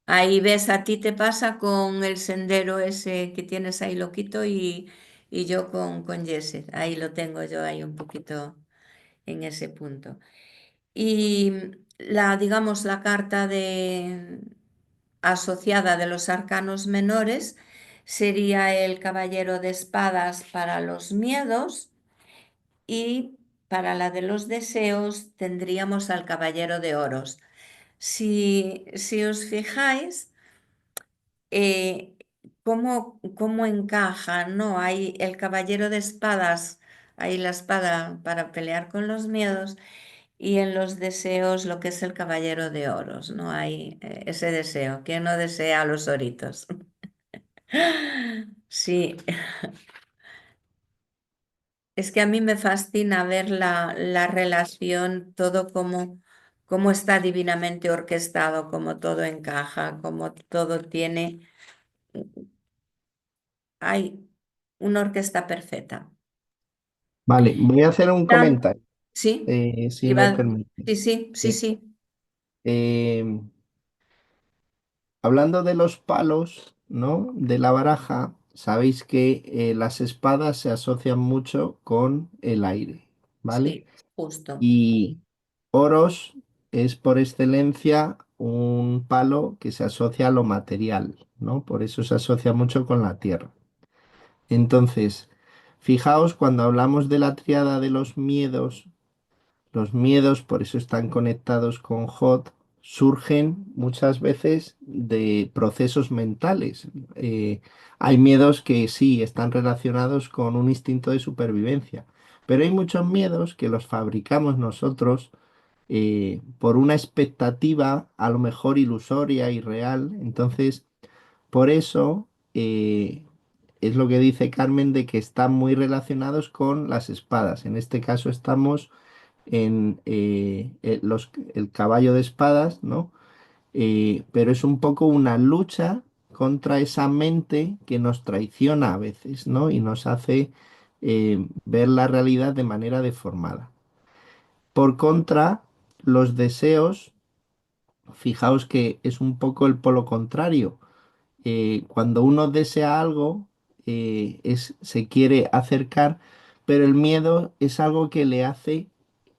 B: Ahí ves, a ti te pasa con el sendero ese que tienes ahí loquito y yo con Yesed. Ahí lo tengo yo ahí un poquito en ese punto. Y digamos, la carta asociada de los arcanos menores sería el caballero de espadas para los miedos y para la de los deseos tendríamos al caballero de oros. Si os fijáis, eh, cómo encaja, ¿no? Hay el caballero de espadas, hay la espada para pelear con los miedos y en los deseos lo que es el caballero de oros, ¿no? Hay ese deseo. ¿Quién no desea a los oritos? Sí, es que a mí me fascina ver la relación, todo cómo está divinamente orquestado, cómo todo encaja, cómo todo tiene, hay una orquesta perfecta.
A: Vale, voy a hacer un
B: Tan-
A: comentario,
B: Sí,
A: si me
B: iba, sí,
A: permites.
B: sí, sí,
A: Eh,
B: sí,
A: eh, Hablando de los palos, ¿no? De la baraja, sabéis que las espadas se asocian mucho con el aire, ¿vale?
B: sí, justo.
A: Y oros es por excelencia un palo que se asocia a lo material, ¿no? Por eso se asocia mucho con la tierra. Entonces, fijaos cuando hablamos de la tríada de los miedos, por eso están conectados con Hot, surgen muchas veces de procesos mentales. Hay miedos que sí están relacionados con un instinto de supervivencia, pero hay muchos miedos que los fabricamos nosotros por una expectativa a lo mejor ilusoria y real. Entonces, por eso es lo que dice Carmen de que están muy relacionados con las espadas. En este caso estamos en el caballo de espadas, ¿no? Pero es un poco una lucha contra esa mente que nos traiciona a veces, ¿no? Y nos hace ver la realidad de manera deformada. Por contra, los deseos, fijaos que es un poco el polo contrario. Cuando uno desea algo, se quiere acercar, pero el miedo es algo que le hace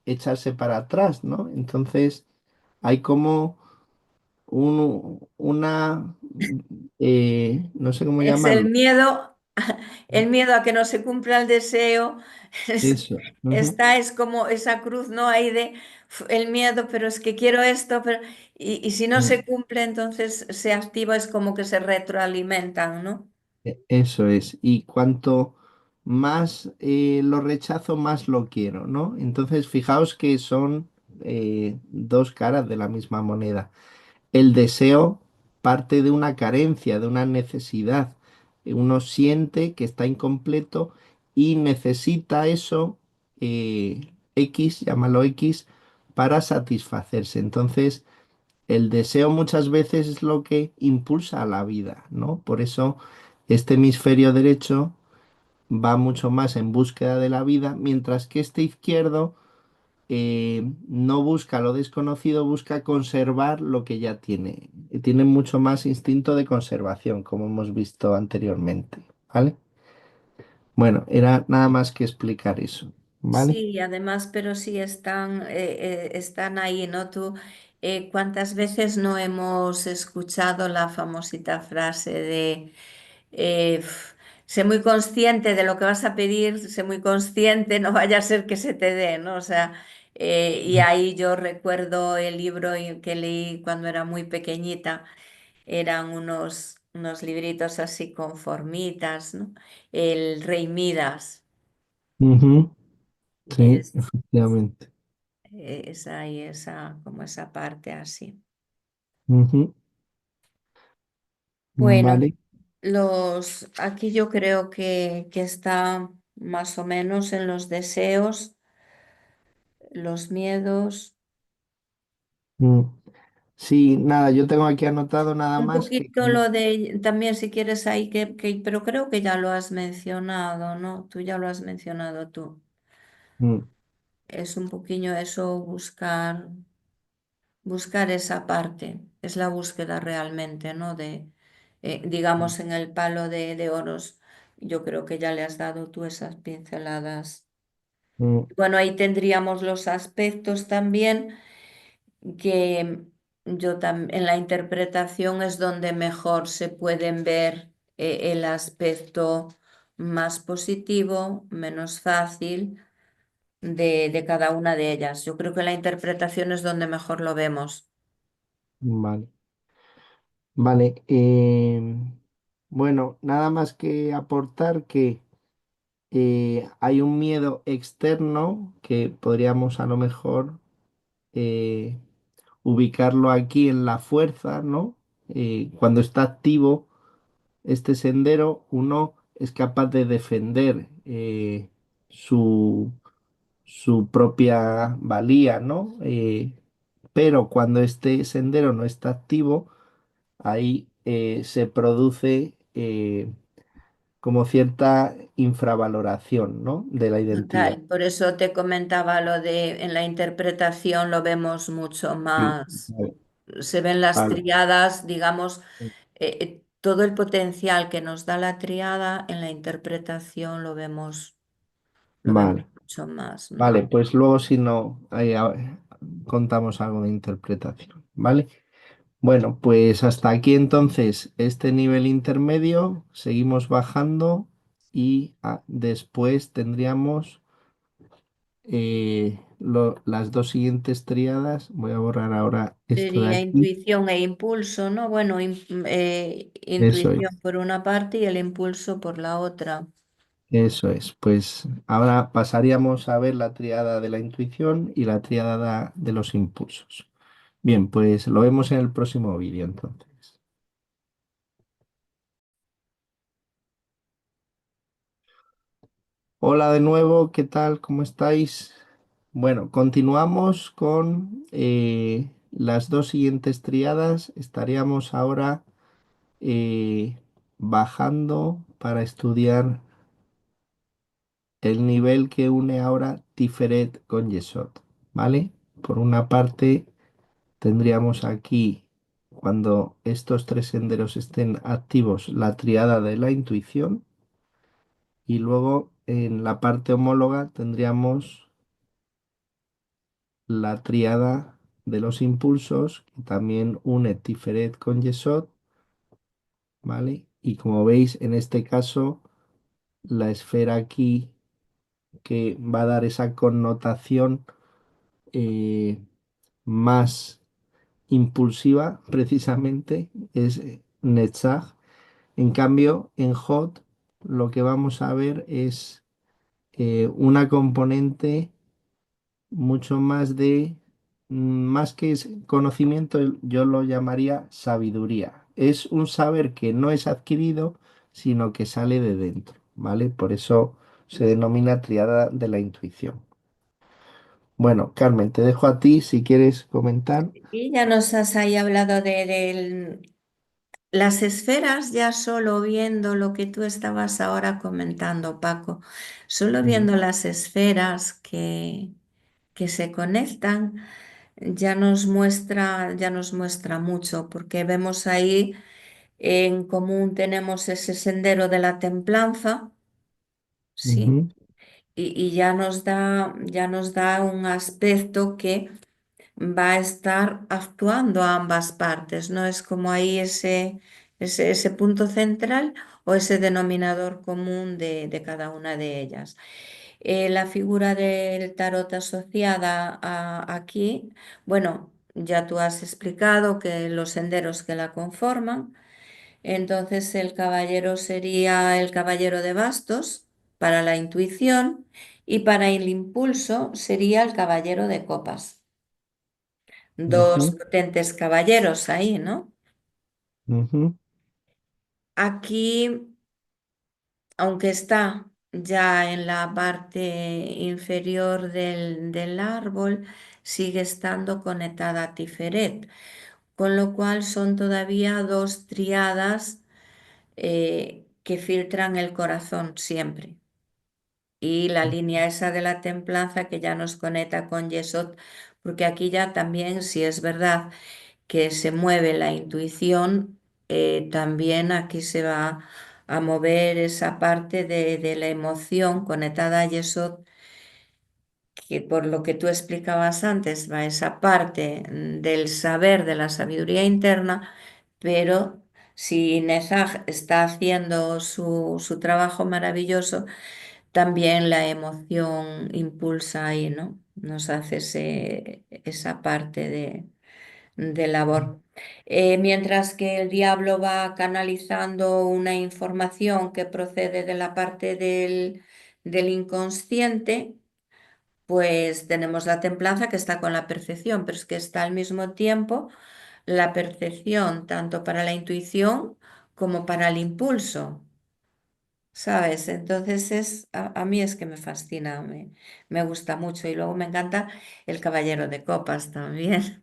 A: echarse para atrás, ¿no? Entonces hay como no sé cómo
B: Es
A: llamarlo.
B: el miedo a que no se cumpla el deseo. es-
A: Eso. Ujú.
B: Esta es como esa cruz, ¿no? Hay de el miedo, pero es que quiero esto, pero y si no se
A: Mm.
B: cumple, entonces se activa, es como que se retroalimentan, ¿no?
A: Eso es. Y cuanto más lo rechazo, más lo quiero, ¿no? Entonces, fijaos que son dos caras de la misma moneda. El deseo parte de una carencia, de una necesidad. Uno siente que está incompleto y necesita eso, X, llámalo X, para satisfacerse. Entonces, el deseo muchas veces es lo que impulsa a la vida, ¿no? Por eso, este hemisferio derecho va mucho más en búsqueda de la vida, mientras que este izquierdo no busca lo desconocido, busca conservar lo que ya tiene. Tiene mucho más instinto de conservación, como hemos visto anteriormente, ¿vale? Bueno, era nada más que explicar eso. ¿vale?
B: Sí, además, pero sí están ahí, ¿no? Tú, ¿cuántas veces no hemos escuchado la famosita frase de sé muy consciente de lo que vas a pedir, sé muy consciente, no vaya a ser que se te dé, ¿no? O sea, y ahí yo recuerdo el libro que leí cuando era muy pequeñita, eran unos libritos así con formitas, ¿no? El Rey Midas.
A: Ujú, sí,
B: Es,
A: efectivamente.
B: es ahí como esa parte así.
A: Ujú,
B: Bueno,
A: vale.
B: aquí yo creo que está más o menos en los deseos, los miedos,
A: Mm. Sí, nada, yo tengo aquí anotado nada
B: un
A: más que...
B: poquito lo de también si quieres ahí pero creo que ya lo has mencionado, ¿no? Tú ya lo has mencionado tú.
A: Mm,
B: Es un poquillo eso buscar esa parte, es la búsqueda realmente, ¿no? Digamos, en el palo de oros, yo creo que ya le has dado tú esas pinceladas.
A: mm,
B: Bueno, ahí tendríamos los aspectos también que en la interpretación es donde mejor se pueden ver el aspecto más positivo, menos fácil de cada una de ellas. Yo creo que la interpretación es donde mejor lo vemos.
A: vale. Vale. Bueno, nada más que aportar que hay un miedo externo que podríamos a lo mejor eh, ubicarlo aquí en la fuerza, ¿no? Cuando está activo este sendero, uno es capaz de defender su, su propia valía, ¿no? Pero cuando este sendero no está activo, ahí se produce como cierta infravaloración, ¿no? De la identidad.
B: Total, por eso te comentaba lo de en la interpretación lo vemos mucho
A: Sí,
B: más.
A: vale,
B: Se ven las
A: vale,
B: triadas, digamos, todo el potencial que nos da la triada en la interpretación lo vemos
A: vale.
B: mucho más, ¿no?
A: Vale, pues luego si no, ahí contamos algo de interpretación, ¿vale? Bueno, pues hasta aquí entonces este nivel intermedio, seguimos bajando y después tendríamos las dos siguientes tríadas. Voy a borrar ahora esto de
B: Sería
A: aquí.
B: intuición e impulso, ¿no? Bueno,
A: Eso
B: intuición
A: es,
B: por una parte y el impulso por la otra.
A: eso es. Pues ahora pasaríamos a ver la tríada de la intuición y la tríada de los impulsos. Bien, pues lo vemos en el próximo vídeo entonces. Hola de nuevo, ¿qué tal? ¿Cómo estáis? Bueno, continuamos con las dos siguientes tríadas. Estaríamos ahora eh, bajando para estudiar el nivel que une ahora Tiferet con Yesod, ¿vale? Por una parte, tendríamos aquí, cuando estos tres senderos estén activos, la triada de la intuición y luego en la parte homóloga tendríamos la tríada de los impulsos, que también une Tiferet con Yesod, ¿vale? Y como veis, en este caso, la esfera aquí que va a dar esa connotación eh, más impulsiva, precisamente, es Netzach. En cambio, en Hot, lo que vamos a ver es una componente mucho más más que conocimiento, yo lo llamaría sabiduría. Es un saber que no es adquirido, sino que sale de dentro, ¿vale? Por eso se denomina triada de la intuición. Bueno, Carmen, te dejo a ti si quieres comentar.
B: Y ya nos has ahí hablado las esferas, ya solo viendo lo que tú estabas ahora comentando, Paco, solo
A: Mm,
B: viendo las esferas que se conectan, ya nos muestra mucho, porque vemos ahí en común tenemos ese sendero de la templanza, ¿sí?
A: ujú,
B: y ya nos da un aspecto que va a estar actuando a ambas partes, ¿no? Es como ahí ese punto central o ese denominador común de cada una de ellas. La figura del tarot asociada aquí, bueno, ya tú has explicado que los senderos que la conforman, entonces el caballero sería el caballero de bastos para la intuición y para el impulso sería el caballero de copas. Dos
A: Ujú,
B: potentes caballeros ahí, ¿no?
A: ujú,
B: Aquí, aunque está ya en la parte inferior del árbol, sigue estando conectada a Tiferet, con lo cual son todavía dos tríadas que filtran el corazón siempre. Y la línea esa de la templanza que ya nos conecta con Yesod, porque aquí ya también, si es verdad que se mueve la intuición, también aquí se va a mover esa parte de la emoción conectada a Yesod, que por lo que tú explicabas antes, va esa parte del saber, de la sabiduría interna, pero si Nezaj está haciendo su trabajo maravilloso, también la emoción impulsa ahí, ¿no? Nos hace esa parte de labor. Mientras que el diablo va canalizando una información que procede de la parte del inconsciente, pues tenemos la templanza que está con la percepción, pero es que está al mismo tiempo la percepción tanto para la intuición como para el impulso. ¿Sabes? Entonces a mí es que me fascina, me gusta mucho y luego me encanta el Caballero de Copas también.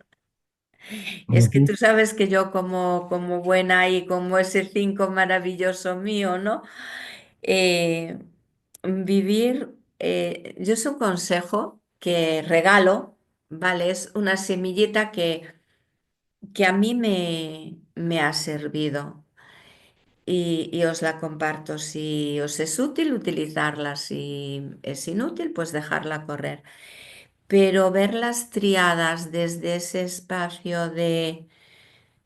B: Es que
A: ujú.
B: tú sabes que yo como buena y como ese 5 maravilloso mío, ¿no? Eh, vivir, yo es un consejo que regalo, ¿vale? Es una semillita que a mí me ha servido y os la comparto. Si os es útil, utilizarla. Si es inútil, pues dejarla correr. Pero ver las triadas desde ese espacio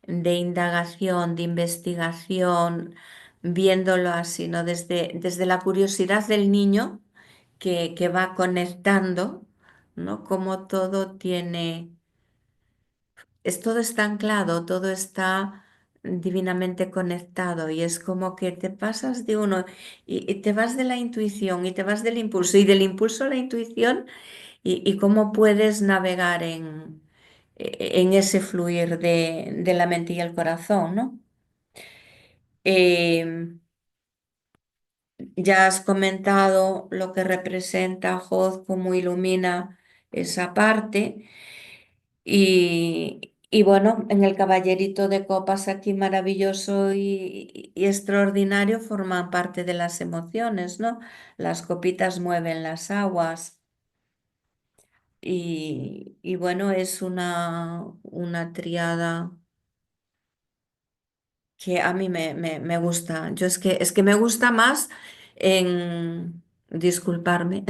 B: de indagación, de investigación, viéndolo así, ¿no? Desde la curiosidad del niño que va conectando, ¿no? Como todo tiene, todo está anclado, todo está divinamente conectado y es como que te pasas de uno y te vas de la intuición y te vas del impulso y del impulso a la intuición y cómo puedes navegar en ese fluir de la mente y el corazón, ¿no? Eh, ya has comentado lo que representa Hod, cómo ilumina esa parte. Y bueno, en el caballerito de copas aquí maravilloso y extraordinario forman parte de las emociones, ¿no? Las copitas mueven las aguas y bueno, es una triada que a mí me gusta. Yo es que me gusta más en disculparme,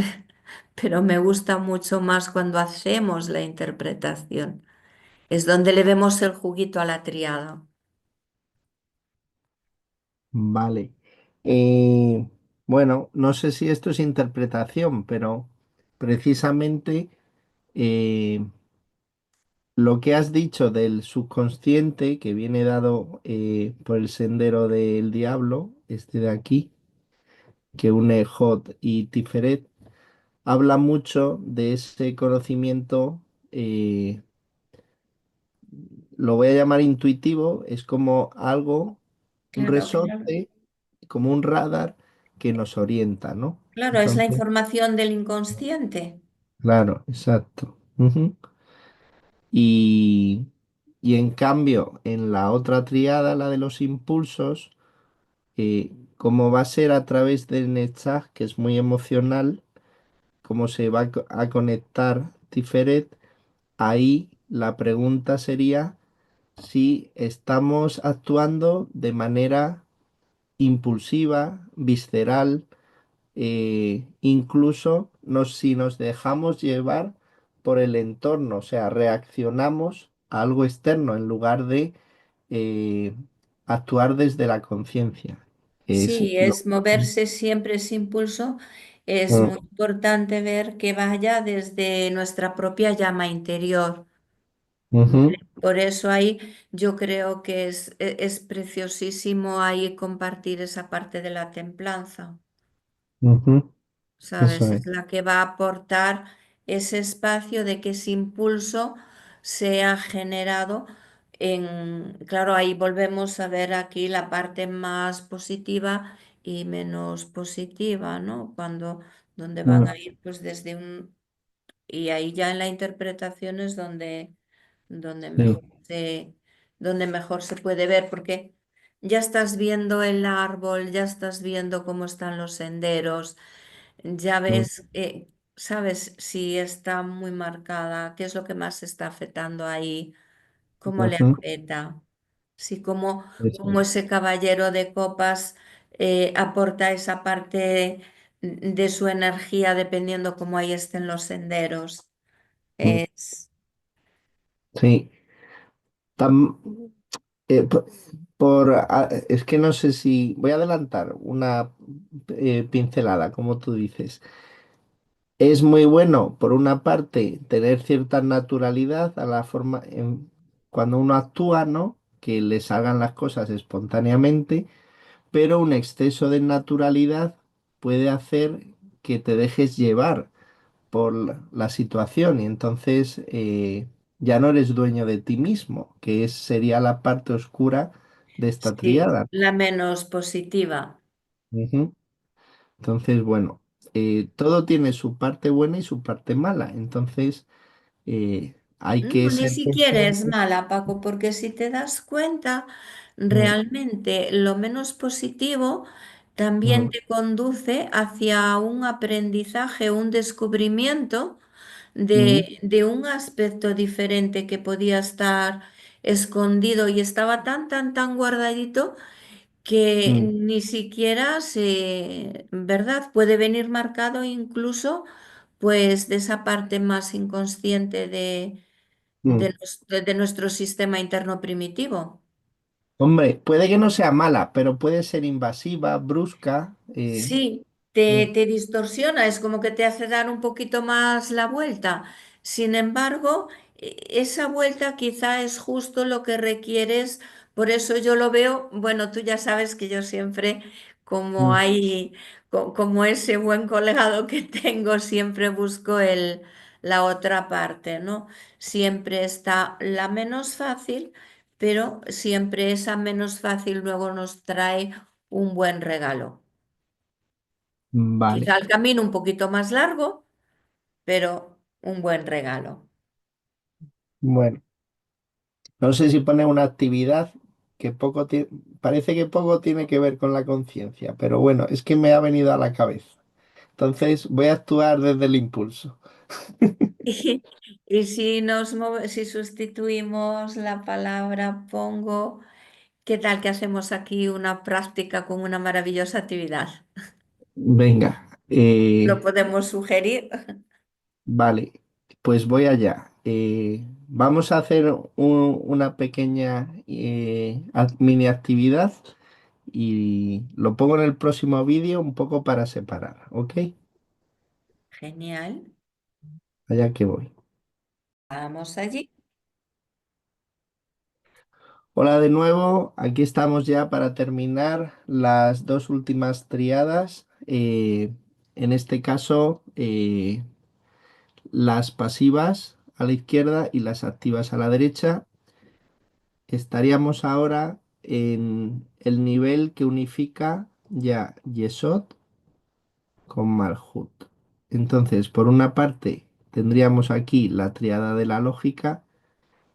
B: pero me gusta mucho más cuando hacemos la interpretación. Es donde le vemos el juguito a la triada.
A: Vale. Eh, bueno, no sé si esto es interpretación, pero precisamente eh, lo que has dicho del subconsciente que viene dado por el sendero del diablo, este de aquí, que une Hod y Tiferet, habla mucho de ese conocimiento, eh, lo voy a llamar intuitivo, es como algo, un
B: Claro, claro.
A: resorte, como un radar que nos orienta, ¿no?
B: Claro, es la
A: Entonces,
B: información del inconsciente.
A: claro, exacto. Ujú. Y, y en cambio, en la otra triada, la de los impulsos, como va a ser a través del Netzach, que es muy emocional, cómo se va a conectar Tiferet, ahí la pregunta sería si estamos actuando de manera impulsiva, visceral, incluso si nos dejamos llevar por el entorno, o sea, reaccionamos a algo externo en lugar de eh, actuar desde la conciencia. Es
B: Sí,
A: lo...
B: es moverse siempre ese impulso. Es muy
A: Mm,
B: importante ver que vaya desde nuestra propia llama interior. ¿Vale?
A: ujú,
B: Por eso ahí yo creo que es preciosísimo ahí compartir esa parte de la templanza.
A: ujú, eso
B: ¿Sabes?
A: es.
B: Es la que va a aportar ese espacio de que ese impulso sea generado claro, ahí volvemos a ver aquí la parte más positiva y menos positiva, ¿no? Donde van
A: Mm,
B: a ir pues desde y ahí ya en la interpretación es donde
A: sí,
B: mejor donde mejor se puede ver, porque ya estás viendo el árbol, ya estás viendo cómo están los senderos. Ya
A: mm,
B: ves, sabes si está muy marcada, qué es lo que más está afectando ahí, cómo le
A: ujú,
B: afecta. Si como,
A: eso
B: como
A: es.
B: ese caballero de copas aporta esa parte de su energía dependiendo cómo ahí estén los senderos.
A: Mm,
B: Es,
A: sí. Tam- po- es que no sé si voy a adelantar una pincelada, como tú dices. Es muy bueno, por una parte, tener cierta naturalidad a la forma cuando uno actúa, ¿no? Que le salgan las cosas espontáneamente, pero un exceso de naturalidad puede hacer que te dejes llevar por la situación y entonces ya no eres dueño de ti mismo, sería la parte oscura de esta
B: sí,
A: tríada.
B: la menos positiva.
A: Ujú. Entonces, bueno, todo tiene su parte buena y su parte mala. Entonces, hay
B: No,
A: que
B: ni
A: ser
B: siquiera es
A: consciente.
B: mala, Paco, porque si te das cuenta,
A: Mm,
B: realmente lo menos positivo también
A: mm,
B: te conduce hacia un aprendizaje, un descubrimiento
A: mm,
B: de un aspecto diferente que podía estar escondido y estaba tan, tan, tan guardadito que
A: mm,
B: ni siquiera ¿verdad? Puede venir marcado incluso pues de esa parte más inconsciente
A: mm.
B: de nuestro sistema interno primitivo.
A: Hombre, puede que no sea mala, pero puede ser invasiva, brusca.
B: Sí,
A: Mm,
B: te distorsiona, es como que te hace dar un poquito más la vuelta. Sin embargo, esa vuelta quizá es justo lo que requieres. Por eso yo lo veo, bueno, tú ya sabes que yo siempre, como
A: mm,
B: hay, como ese buen colegado que tengo, siempre busco la otra parte, ¿no? Siempre está la menos fácil, pero siempre esa menos fácil luego nos trae un buen regalo.
A: vale.
B: Quizá el camino un poquito más largo, pero un buen regalo.
A: Bueno, no sé si pone una actividad que parece que poco tiene que ver con la conciencia, pero bueno, es que me ha venido a la cabeza. Entonces voy a actuar desde el impulso.
B: Y, y si sustituimos la palabra pongo, ¿qué tal que hacemos aquí una práctica con una maravillosa actividad?
A: Venga,
B: Lo podemos sugerir.
A: vale, pues voy allá. Vamos a hacer una pequeña mini actividad y lo pongo en el próximo vídeo un poco para separar, ¿ok?
B: Genial.
A: Allá que voy.
B: Vamos allí.
A: Hola de nuevo, aquí estamos ya para terminar las dos últimas triadas. En este caso, las pasivas a la izquierda y las activas a la derecha. Estaríamos ahora en el nivel que unifica ya Yesod con Malhut. Entonces, por una parte, tendríamos aquí la triada de la lógica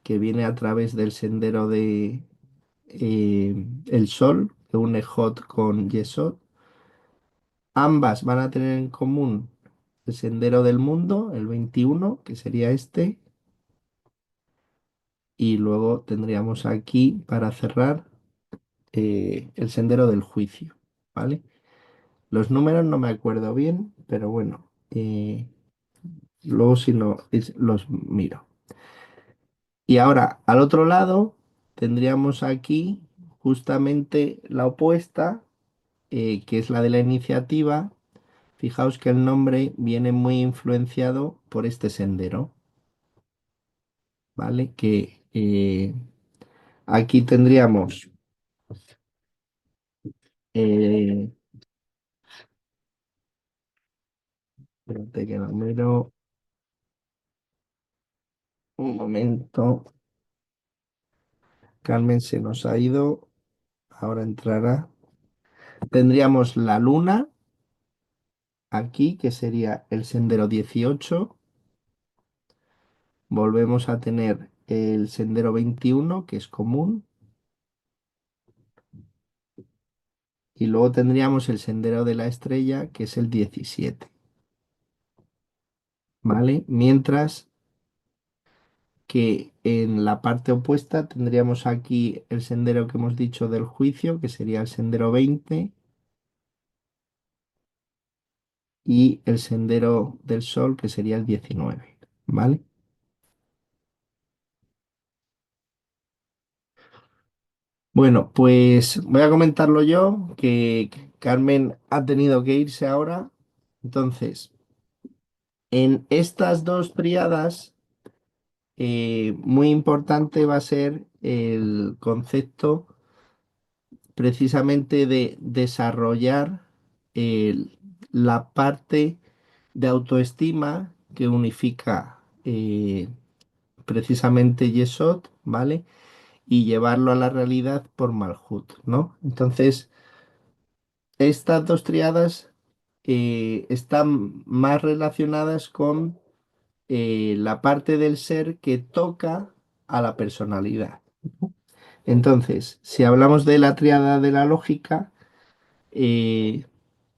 A: que viene a través del sendero de el Sol, que une Hot con Yesod. Ambas van a tener en común el sendero del mundo, el 21, que sería este. Y luego tendríamos aquí, para cerrar, el sendero del juicio, ¿vale? Los números no me acuerdo bien, pero bueno, luego si no los miro. Y ahora, al otro lado, tendríamos aquí justamente la opuesta, que es la de la iniciativa. Fijaos que el nombre viene muy influenciado por este sendero, ¿vale? Que aquí tendríamos, eh, espérate que lo miro un momento. Carmen se nos ha ido, ahora entrará. Tendríamos la luna aquí, que sería el sendero 18. Volvemos a tener el sendero 21, que es común. Y luego tendríamos el sendero de la estrella, que es el 17. ¿Vale? Mientras que en la parte opuesta tendríamos aquí el sendero que hemos dicho del juicio, que sería el sendero 20, y el sendero del sol, que sería el 19. ¿Vale? Bueno, pues voy a comentarlo yo, que Carmen ha tenido que irse ahora. Entonces, en estas dos triadas, muy importante va a ser el concepto precisamente de desarrollar la parte de autoestima que unifica precisamente Yesod, ¿vale? Y llevarlo a la realidad por Malhut, ¿no? Entonces, estas dos triadas están más relacionadas con la parte del ser que toca a la personalidad. Entonces, si hablamos de la triada de la lógica, eh,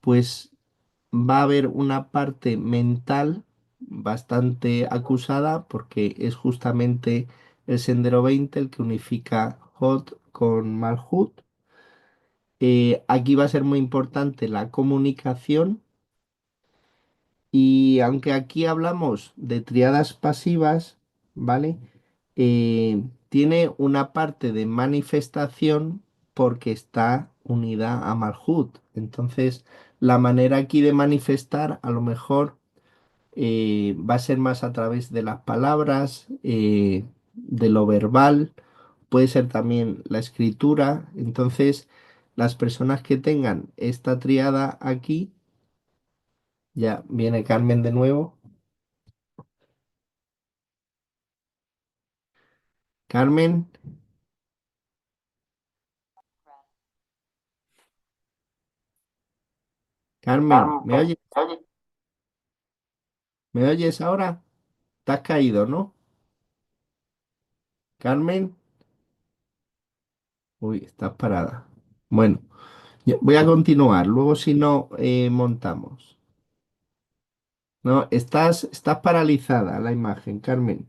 A: pues va a haber una parte mental bastante acusada porque es justamente el sendero 20 el que unifica Hot con Malhut. Aquí va a ser muy importante la comunicación y aunque aquí hablamos de triadas pasivas, ¿vale? Tiene una parte de manifestación porque está unida a Malhut. Entonces, la manera aquí de manifestar a lo mejor va a ser más a través de las palabras, de lo verbal, puede ser también la escritura. Entonces, las personas que tengan esta triada aquí, ya viene Carmen de nuevo. Carmen, Carmen, ¿me oyes? ¿Me oyes ahora? Te has caído, ¿no? Carmen, uy, estás parada. Bueno, voy a continuar, luego si no, montamos. No, estás paralizada la imagen, Carmen.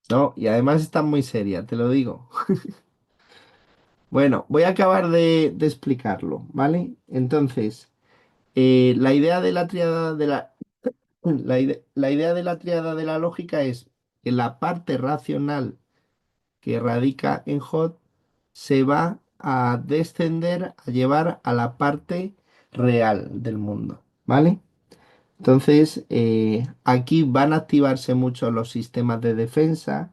A: No, y además está muy seria, te lo digo. Bueno, voy a acabar de explicarlo, ¿vale? Entonces, la idea de la triada de la idea de la triada de la lógica es que la parte racional que radica en Hot se va a descender, a llevar a la parte real del mundo, ¿vale? Entonces, aquí van a activarse mucho los sistemas de defensa,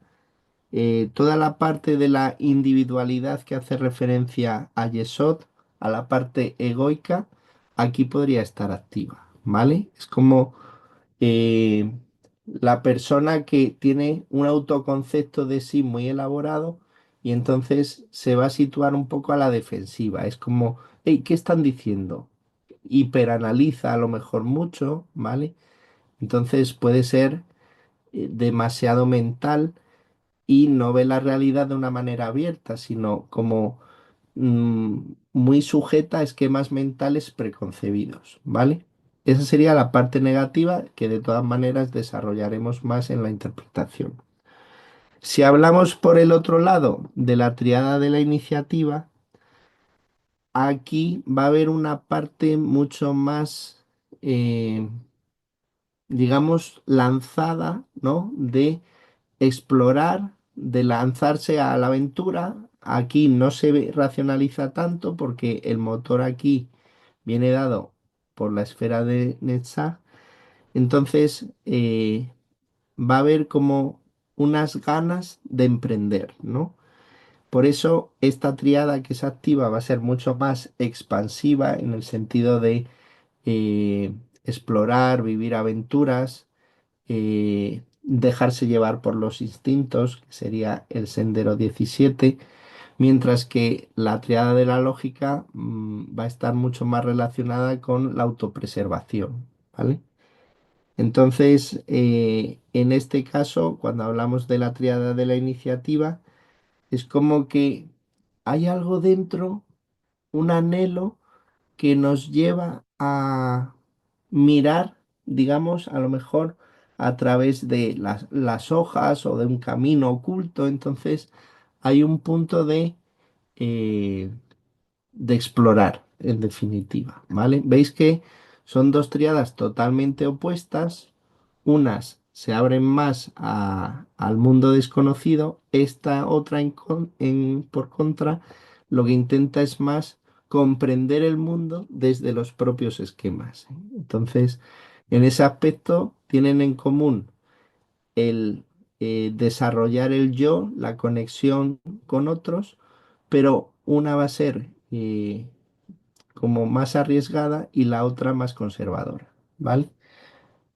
A: toda la parte de la individualidad que hace referencia a Yesod, a la parte egoica, aquí podría estar activa, ¿vale? Es como eh, la persona que tiene un autoconcepto de sí muy elaborado y entonces se va a situar un poco a la defensiva. Es como, hey, ¿qué están diciendo? Hiperanaliza a lo mejor mucho, ¿vale? Entonces puede ser demasiado mental y no ve la realidad de una manera abierta, sino como muy sujeta a esquemas mentales preconcebidos, ¿vale? Esa sería la parte negativa que de todas maneras desarrollaremos más en la interpretación. Si hablamos por el otro lado de la triada de la iniciativa, aquí va a haber una parte mucho más, eh, digamos, lanzada, ¿no? De explorar, de lanzarse a la aventura. Aquí no racionaliza tanto porque el motor aquí viene dado por la esfera de Netzach. Entonces, va a haber como unas ganas de emprender, ¿no? Por eso esta triada que se activa va a ser mucho más expansiva en el sentido de eh, explorar, vivir aventuras, dejarse llevar por los instintos, que sería el sendero 17, mientras que la triada de la lógica va a estar mucho más relacionada con la autopreservación, ¿vale? Entonces, en este caso, cuando hablamos de la triada de la iniciativa, es como que hay algo dentro, un anhelo que nos lleva a mirar, digamos, a lo mejor a través de las hojas o de un camino oculto. Entonces, hay un punto eh, de explorar, en definitiva, ¿vale? Veis que son dos triadas totalmente opuestas, unas se abren más al mundo desconocido, esta otra por contra lo que intenta es más comprender el mundo desde los propios esquemas. Entonces, en ese aspecto tienen en común el desarrollar el yo, la conexión con otros, pero una va a ser como más arriesgada y la otra más conservadora, ¿vale?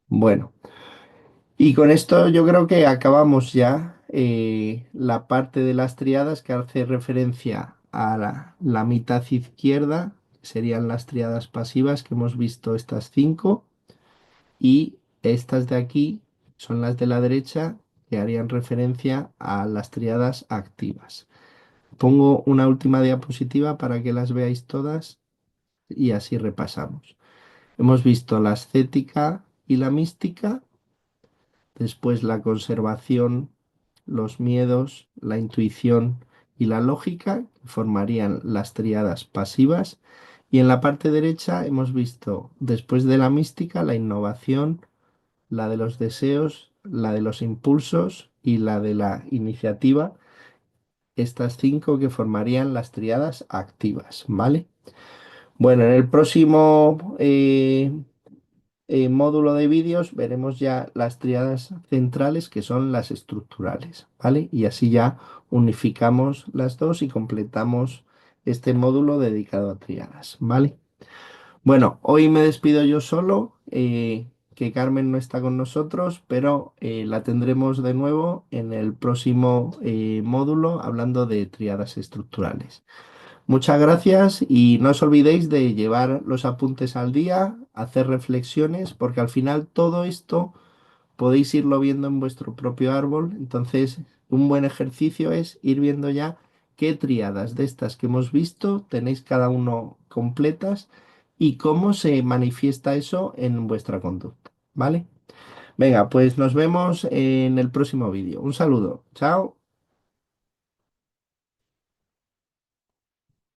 A: Bueno, y con esto yo creo que acabamos ya la parte de las triadas que hace referencia a la mitad izquierda, que serían las triadas pasivas, que hemos visto estas cinco, y estas de aquí son las de la derecha, que harían referencia a las triadas activas. Pongo una última diapositiva para que las veáis todas y así repasamos. Hemos visto la ascética y la mística, después la conservación, los miedos, la intuición y la lógica, que formarían las tríadas pasivas. Y en la parte derecha hemos visto, después de la mística, la innovación, la de los deseos, la de los impulsos y la de la iniciativa, estas cinco que formarían las tríadas activas, ¿vale? Bueno, en el próximo módulo de vídeos veremos ya las tríadas centrales que son las estructurales, ¿vale? Y así ya unificamos las dos y completamos este módulo dedicado a tríadas, ¿vale? Bueno, hoy me despido yo solo, que Carmen no está con nosotros, pero la tendremos de nuevo en el próximo módulo hablando de tríadas estructurales. Muchas gracias y no os olvidéis de llevar los apuntes al día, hacer reflexiones, porque al final todo esto podéis irlo viendo en vuestro propio árbol. Entonces, un buen ejercicio es ir viendo ya qué tríadas de estas que hemos visto tenéis cada uno completas y cómo se manifiesta eso en vuestra conducta. ¿Vale? Venga, pues nos vemos en el próximo vídeo. Un saludo. Chao.